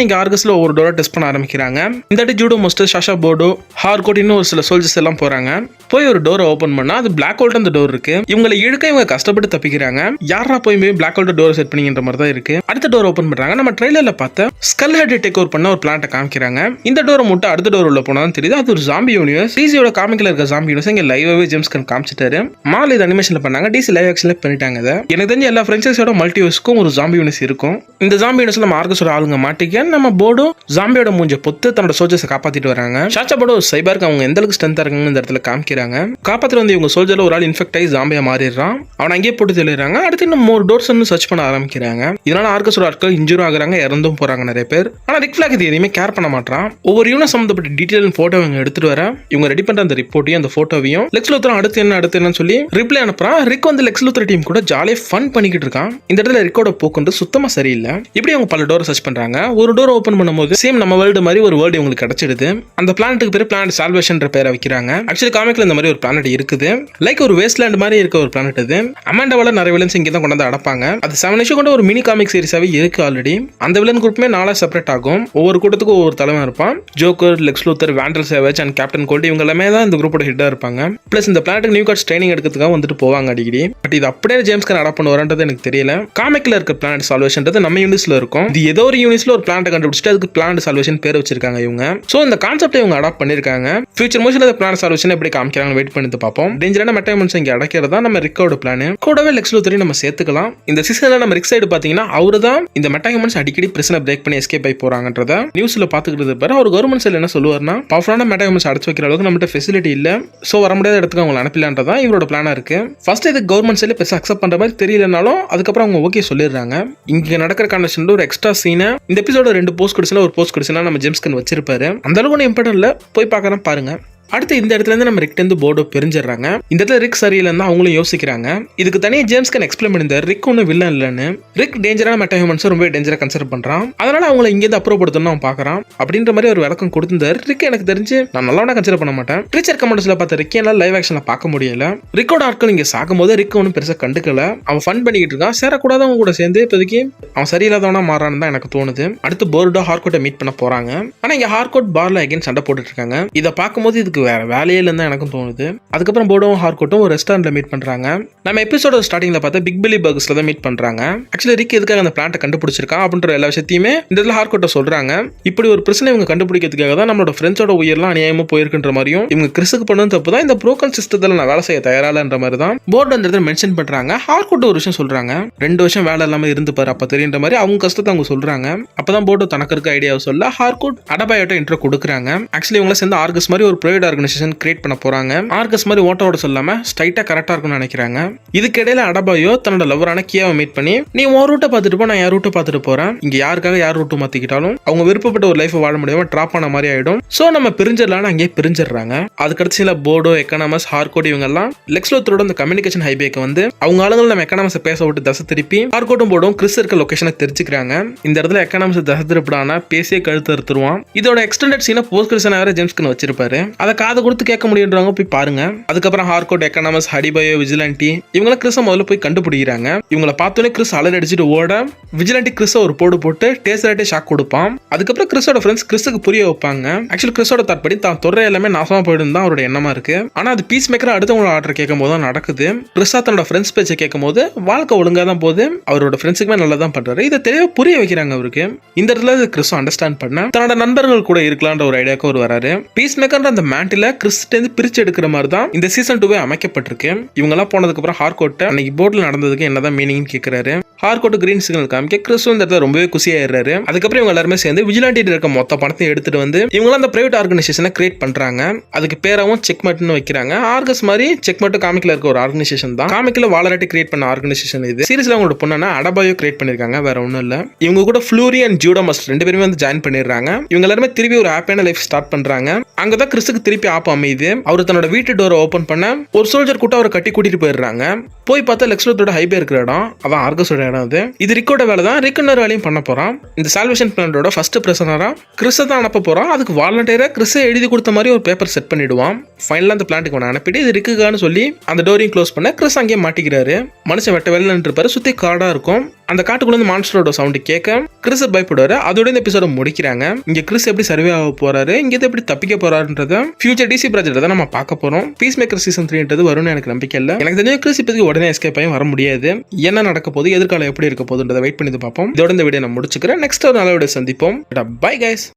நீங்க ஆர்கஸ்ல ஒவ்வொரு டோரா டெஸ்ட் பண்ண ஆரம்பிக்கிறாங்க. இந்த வாட்டி ஜூடோ மாஸ்டர், ஷாஷா போர்டோ, ஹார்கோட் இன்னும் ஒரு சில சோல்ஜர்ஸ் எல்லாம் போறாங்க. போய் ஒரு டோரை ஓபன் பண்ணா அது பிளாக் ஹோல்ட் அந்த டோர் இருக்கு. இவங்களை இழுக்க இவங்க கஷ்டப்பட்டு தப்பிக்கிறாங்க. யாரா போய் பிளாக் ஹோல்ட் டோர் செட் பண்ணிங்கன்ற மாதிரி தான் இருக்கு. அடுத்த டோர் ஓபன் பண்றாங்க. நம்ம ட்ரெய்லர்ல பார்த்த ஸ்கல் ஹெட் டேக் ஓவர் பண்ண ஒரு பிளான்ட்டை காமிக்கிறாங்க. இந்த டோரை மட்டும் அடுத்த டோர் உள்ள போனா தெரியுது அது ஒரு ஜாம்பி யூனிவர்ஸ். டிசியோட காமிக்ல இருக்க ஜாம்பி யூனிவர்ஸ் இங்க லைவாவே ஜேம்ஸ் கன் காமிச்சிட்டாரு. மால் இது அனிமேஷன்ல பண்ணாங்க. டிசி லைவ் ஆக்ஷன்ல பண்ணிட்டாங்க. எனக்கு தெரிஞ்ச எல்லா பிரான்ச்சைஸோட மல்டிவர்ஸ்க்கும் ஒரு ஜாம்பி யூனிவர்ஸ் இருக்கும். இந்த ஜாம்பி யூனிவர்ஸ்ல நம்ம ஆர்கஸோட ஆளுங்க மாட்டிக்க நம்ம போர்டும் ஜாம்பியோட மூஞ்ச பொத்து தன்னோட சோல்ஜர்ஸை காப்பாத்திட்டு வராங்க. ஷாச்சா போர்டு ஒரு சைபருக்கு அவங்க எந்த அளவுக்கு ஸ்ட்ரென்த்தா இருக்காங்கன்னு இந்த இடத்துல காமிக்கிறாங்க. காப்பாத்திட்டு வந்து இவங்க சோல்ஜர்ல ஒரு ஆள் இன்ஃபெக்ட் ஆகி ஜாம்பியா மாறிடுறான். அவன் அங்கேயே போட்டு தெளிறாங்க. அடுத்து இன்னும் மோர் டோர்ஸ் சர்ச் பண்ண ஆரம்பிக்கிறாங்க. இதனால ஆர்கஸோட ஆட்கள் இன்ஜூர் ஆகுறாங்க, இறந்தும் போறாங்க நிறைய பேர். ஆனா ரிக் ஃபிளாக் இது எதையுமே கேர் பண்ண மாட்டான். ஒவ்வொரு யூனிட் சம்பந்தப்பட்ட டீடைல் போட்டோ இவங்க எடுத்துட்டு வர இவங்க ரெடி பண்ற அந்த ரிப்போர்ட்டையும் அந்த போட்டோவையும் லெக்ஸ் லூத்தர் அடுத்து என்னன்னு சொல்லி ரிப்ளை அனுப்புறான். ரிக் வந்து லெக்ஸ் லூத்தர் டீம் கூட ஜாலியா ஃபன் பண்ணிக்கிட்டு இருக்கான். இந்த இடத்துல ரிக்கோட போக்குன்றது சுத்தமா சரியில்லை. இப்படி அவங்க பல டோர் சர்ச் பண்றாங்க. ஒரு டோர் ஓபன் பண்ணும்போது சேம் நம்ம வேர்ல்டு மாதிரி ஒரு வேர்ல்டு இவங்களுக்கு கிடைச்சிடுது. அந்த பிளானட்டுக்கு பேர் பிளானட் சால்வேஷன் பேரை வைக்கிறாங்க. ஆக்சுவலி காமிக்ல இந்த மாதிரி ஒரு பிளானட் இருக்குது. லைக் ஒரு வேஸ்ட்லேண்ட் மாதிரி இருக்க ஒரு பிளானட் இது. அமாண்டாவால நிறைய வில்லன்ஸ் இங்க தான் கொண்டு வந்து அடப்பாங்க. அது 7 இஷ்யூ கொண்ட ஒரு மினி காமிக் சீரிஸாவே இருக்கு ஆல்ரெடி. அந்த வில்லன் குரூப்புமே 4 செப்பரேட் ஆகும். ஒவ்வொரு கூட்டத்துக்கும் ஒவ்வொரு தலைவன் இருப்பான். Joker, Lex Luthor, Vandal Savage and Captain Cold இவங்க எல்லாமே தான் இந்த குரூப்போட ஹெட்டா இருப்பாங்க. பிளஸ் இந்த பிளானட்டுக்கு நியூ கார்ட்ஸ் ட்ரைனிங் எடுக்கிறதுக்காக வந்துட்டு போவாங்க அடிக்கடி. பட் இது அப்படியே ஜேம்ஸ் கன் அடாப்ட் பண்ணுவாருன்றது எனக்கு தெரியல. காமிக்ல இருக்க பிளானட் சால்வேஷன்றது நம்ம யூனிட்ஸ்ல இருக்கும். இது ஏதோ ஒரு யூனிட்ஸ்ல ஒரு பிளானட் கண்டுபிடிச்சிட்டு அதுக்கு பிளானட் சால்வேஷன் பேர் வச்சிருக்காங்க இவங்க. சோ இந்த கான்செப்டை இவங்க அடாப்ட் பண்ணிருக்காங்க. ஃபியூச்சர் மூவிஸ்ல இந்த பிளானட் சால்வேஷன் எப்படி காமிக்கிறாங்க வெயிட் பண்ணி பார்ப்போம். டேஞ்சரான மெட்டாமன்ஸ் இங்க அடக்கிறதா நம்ம ரிக்கோட பிளான். கூடவே லெக்ஸ் லூத்தரையும் நம்ம சேர்த்துக்கலாம். இந்த சீசன்ல நம்ம ரிக் சைடு பாத்தீங்கன்னா அவரு தான் இந்த மெட்டாஹியூமன்ஸ் அடிக்கடி பிரிசனை பிரேக் பண்ணி எஸ்கேப் ஆகி போறாங்கன்றத நியூஸ்ல பாத்துக்கிட்டு இருப்பாரு. அவர் கவர்மெண்ட் சைடுல என்ன சொல்லுவாருன்னா, பவர்ஃபுல்லான மெட்டாஹியூமன்ஸ் அடைச்சு வைக்கிற அளவுக்கு நம்மகிட்ட ஃபெசிலிட்டி இல்ல, சோ வர முடியாத இடத்துக்கு அவங்க அனுப்பலான்றதா இவரோட பிளானா இருக்கு. ஃபர்ஸ்ட் இது கவர்மெண்ட் சைடுல பெருசா அக்செப்ட் பண்ற மாதிரி தெரியலனாலும் அதுக்கப்புறம் அவங்க ஓகே சொல்லிடுறாங்க. இங்க நடக்கிற கண்டிஷன்ல ஒரு எக்ஸ்ட்ரா சீனை இந்த எபிசோட 2 போஸ்ட் கிரெடிட்ஸ்ல ஒரு போஸ்ட் கிரெடிட்ஸ்னா நம்ம ஜேம்ஸ் கன் வச்சிருப்பாரு. அந்த அளவுக்கு இம்பார்ட்டன்ட் இல்ல, போய் பார்க்கறேன் பாருங்க. அடுத்து இந்த இடத்துல இருந்து நம்ம ரிக் வந்து போர்டோ பிரிஞ்சிடறாங்க. இந்த இடத்துல ரிக் சரியில்லைன்னு அவங்களும் யோசிக்கிறாங்க. இதுக்கு தனியா ஜேம்ஸ் கேன் எக்ஸ்பிளைன் பண்ணியிருந்தார் ரிக் ஒன்னும் வில்லன் இல்லைன்னு. ரிக் டேஞ்சரான மெட்டா ஹியூமன்ஸ் ரொம்ப டேஞ்சரா கன்சிடர் பண்றான். அதனால அவங்களை இங்கேருந்து அப்புறப்படுத்தணும் அவன் பாக்குறான் அப்படின்ற மாதிரி ஒரு விளக்கம் கொடுத்திருந்தார். ரிக் எனக்கு தெரிஞ்சு நான் நல்லவனா கன்சிடர் பண்ண மாட்டேன். ட்ரீச்சர் கமெண்ட்ஸ்ல பார்த்த ரிக் எல்லாம் லைவ் ஆக்ஷன்ல பார்க்க முடியல. ரிக்கோட ஆட்கள் இங்க சாகும்போது ரிக் ஒன்னும் பெருசா கண்டுக்கல. அவன் ஃபன் பண்ணிக்கிட்டு இருக்கான். சேரக்கூடாதவங்க கூட சேர்ந்து இப்போதைக்கு அவன் சரியில்லாதவனா மாறான்னு தான் எனக்கு தோணுது. அடுத்து போர்டோ ஹார்கோட்டை மீட் பண்ண போறாங்க. ஆனா இங்க ஹார்கோட் பார்ல அகைன் சண்டை போட்டுட்டு இருக்காங்க. இதை பார்க்கும்போது இதுக்கு வேற வேலையே இல்லைன்னு தான் எனக்கும் தோணுது. அதுக்கப்புறம் போர்டோவும் ஹார்கோட்டும் ஒரு ரெஸ்டாரண்ட்ல மீட் பண்றாங்க. நம்ம எபிசோட ஸ்டார்டிங்ல பார்த்தா பிக் பில்லி பர்கர்ஸ்ல தான் மீட் பண்றாங்க. ஆக்சுவலி ரிக் எதுக்காக அந்த பிளான்ட்டை கண்டுபிடிச்சிருக்கான் அப்படின்ற எல்லா விஷயத்தையுமே இந்த இடத்துல ஹார்கோட்டை சொல்றாங்க. இப்படி ஒரு பிரச்சனை இவங்க கண்டுபிடிக்கிறதுக்காக தான் நம்மளோட ஃப்ரெண்ட்ஸோட உயிரெல்லாம் அநியாயமா போயிருக்குன்ற மாதிரியும் இவங்க கிறிஸுக்கு பண்ணது தப்பு தான், இந்த புரோக்கன் சிஸ்டத்துல நான் வேலை செய்ய தயாராலன்ற மாதிரி தான் போர்டு அந்த இடத்துல மென்ஷன் பண்றாங்க. ஹார்கோட் ஒரு விஷயம் சொல்றாங்க, 2 வருஷம் வேலை இல்லாம இருந்து பாரு அப்ப தெரியுன்ற மாதிரி அவங்க கஷ்டத்தை அவங்க சொல்றாங்க. அப்பதான் போர்டு தனக்கு இருக்க ஐடியாவை சொல்ல ஹார்கோட் அடபாயோட இன்ட்ரோ கொடுக்குறாங்க. ஆக்சுவலி இவங்க சேர்ந்து ஆர்கஸ் மாதிரி ஒரு பிரைவேட் ஆர்கனைசேஷன் கிரியேட் பண்ண போறாங்க. ஆர்கஸ் மாதிரி ஓட்டோட சொல்லாம ஸ்ட்ரைட்டா கரெக்டா இருக்கும்னு நினைக்கிறாங்க. இதுக்கு இடையில அடபாயோ தன்னோட லவரான கியாவை மீட் பண்ணி நீ உன் ரூட்டை பார்த்துட்டு போ, நான் என் ரூட்டை பார்த்துட்டு போறேன். இங்க யாருக்காக யார் ரூட்டு மாத்திக்கிட்டாலும் அவங்க விருப்பப்பட்ட ஒரு லைஃப் வாழ முடியாம டிராப் ஆன மாதிரி ஆயிடும். சோ நம்ம பிரிஞ்சிடலாம்னு அங்கேயே பிரிஞ்சிடறாங்க. அதுக்கடுத்து சில போர்டோ எக்கனாமஸ் ஹார்கோட் இவங்க எல்லாம் லெக்ஸ் லூத்தரோட அந்த கம்யூனிகேஷன் ஹைவேக்கு வந்து அவங்க ஆளுங்களை நம்ம எக்கனாமஸ் பேச விட்டு தசை திருப்பி ஹார்கோட்டும் போர்டும் கிறிஸ் இருக்க லொகேஷனை தெரிஞ்சுக்கிறாங்க. இந்த இடத்துல எக்கனாமஸ் தசை திருப்பிடானா பேசியே கழுத்து அறுத்துருவான். இதோட எக்ஸ்டெண்டட் சீனை போஸ்ட் கிறிஸ்டனா வேற ஜேம்ஸ்கன் வச்சிருப்பாரு. அதை காதை கொடுத்து கேட்க முடியுன்றவங்க போய் பாருங்க. அதுக்கப்புறம் ஹார்கோட் எக்கனாமஸ் ஹடிபயோ விஜிலாண்டி இவங்கள கிறிஸை முதல்ல போய் கண்டுபிடிக்கிறாங்க. இவங்களை பார்த்தோன்னே கிறிஸ் அலர் அடிச்சுட்டு ஓட விஜிலாண்டி கிறிஸ ஒரு போடு போட்டு டேசராட்டே ஷாக் கொடுப்பான். அதுக்கப்புறம் கிறிஸோட ஃப்ரெண்ட்ஸ் கிறிஸுக்கு புரிய வைப்பாங்க. ஆக்சுவலி கிறிஸோட தற்படி தான் தொடர எல்லாமே நாசமா போயிடும் தான் அவரோட எண்ணமா இருக்கு. ஆனா அது பீஸ் மேக்கர் அடுத்தவங்களோட ஆர்டர் கேட்கும் போது தான் நடக்குது. கிறிஸா தன்னோட ஃப்ரெண்ட்ஸ் பேச்சை கேட்கும் போது வாழ்க்கை ஒழுங்கா தான் போது, அவரோட ஃப்ரெண்ட்ஸுக்குமே நல்லா தான் பண்றாரு. இதை தெளிவாக புரிய வைக்கிறாங்க அவருக்கு. இந்த இடத்துல கிறிஸ் அண்டர்ஸ்டாண்ட் பண்ண தன்னோட நண்பர்கள் கூட இருக்கலான்ற ஒரு ஐடியாவுக்கு அவர் வராரு. பீஸ் மேக்கர் அந்த மேண்டில கிறிஸ்டேந்து பிரிச்சு எடுக்கிற மாதிரி தான் இந்த சீசன் 2 அமைக்கப்பட்டிருக்கு. இவங்க எல்லாம் போனதுக்கு அப்புறம் ஹார்கோட்டை அன்னைக்கு போர்ட்ல நடந்ததுக்கு என்னதான் மீனிங் கேட்கிறாரு. ஹார்கோட் கிரீன் சிக்னல் காமிக்க கிறிஸ் இந்த இடத்துல ரொம்பவே குசியாயிடுறாரு. அதுக்கப்புறம் இவங்க எல்லாருமே சேர்ந்து விஜிலாண்டி இருக்க மொத்த பணத்தை எடுத்துட்டு வந்து இவங்க அந்த பிரைவேட் ஆர்கனைசேஷனை கிரியேட் பண்றாங்க. அதுக்கு பேராவும் செக்மெட்னு வைக்கிறாங்க. ஆர்கஸ் மாதிரி செக்மெட் காமிக்ல இருக்க ஒரு ஆர்கனைசேஷன் தான். காமிக்ல வாலராட்டி கிரியேட் பண்ண ஆர்கனைசேஷன் இது. சீரிஸ்ல அவங்களோட பொண்ணா அடபாயோ கிரியேட் பண்ணிருக்காங்க, வேற ஒண்ணும் இல்ல. இவங்க கூட ஃப்ளூரி அண்ட் ஜூடமஸ் 2 பேருமே வந்து ஜாயின் பண்ணிடுறாங்க. இவங்க எல்லாருமே திருப்பி ஒரு ஹாப்பியான லைஃப் ஸ்டார்ட் பண்றாங்க. அங்கதான் கிறிஸ்துக்கு திருப்பி ஆப் அமையுது. அவர் தன்னோட வீட்டு டோரை ஓபன் பண்ண ஒரு சோல்ஜர் கூட்ட அவரை கட்டி கூட்டிட்டு போயிடுறாங்க. போய் பார்த்தா லெக்ஸ் லூத்தரோட ஹைபே இருக்கிற இடம் அதான் ஆர்கஸோட இடம். அது இது ரிக்கோட வேலை தான். ரிக் இன்னொரு வேலையும் பண்ண போறான். இந்த சால்வேஷன் பிளானோட ஃபர்ஸ்ட் பிரசனரா கிறிஸை தான் அனுப்ப போறான். அதுக்கு வாலண்டியரா கிறிஸை எழுதி கொடுத்த மாதிரி ஒரு பேப்பர் செட் பண்ணிடுவான். ஃபைனலா அந்த பிளான்ட்டுக்கு அவனை அனுப்பிட்டு இது ரிக்குகான்னு சொல்லி அந்த டோரையும் க்ளோஸ் பண்ண கிறிஸ் அங்கேயே மாட்டிக்கிறாரு. மனுஷன் வெட்ட வெளில இருப்பாரு. சுத்தி காடா இருக்கும். அந்த காட்டுக்குள்ள இருந்து மான்ஸ்டரோட சவுண்ட் கேட்க கிறிஸ் பயப்படுவாரு. அதோட இந்த எபிசோட முடிக்கிறாங்க. இங்க கிறிஸ் எப்படி சர்வே ஆக போறாரு, இங்க எப்படி தப்பிக்க போறாருன்றத ஃபியூச்சர் டிசி ப்ராஜெக்ட் தான் நம்ம பார்க்க போறோம். பீஸ் மேக்கர் சீசன் 3 வரும்னு எனக்கு நம்பிக்கை இல்லை. எனக்கு தெரிஞ்ச கிறிஸ் இப்போதைக்கு உடனே எஸ்கேப் ஆகி வர முடியாது. என்ன நடக்க போகுது, எதிர்காலம் எப்படி இருக்க போகுதுன்றதை வெயிட் பண்ணி பார்ப்போம். இதோட இந்த வீடியோ நான் முடிச்சுக்கிறேன். நெக்ஸ்ட் ஒரு நல்ல வீடியோ சந்திப்போம். Bye guys.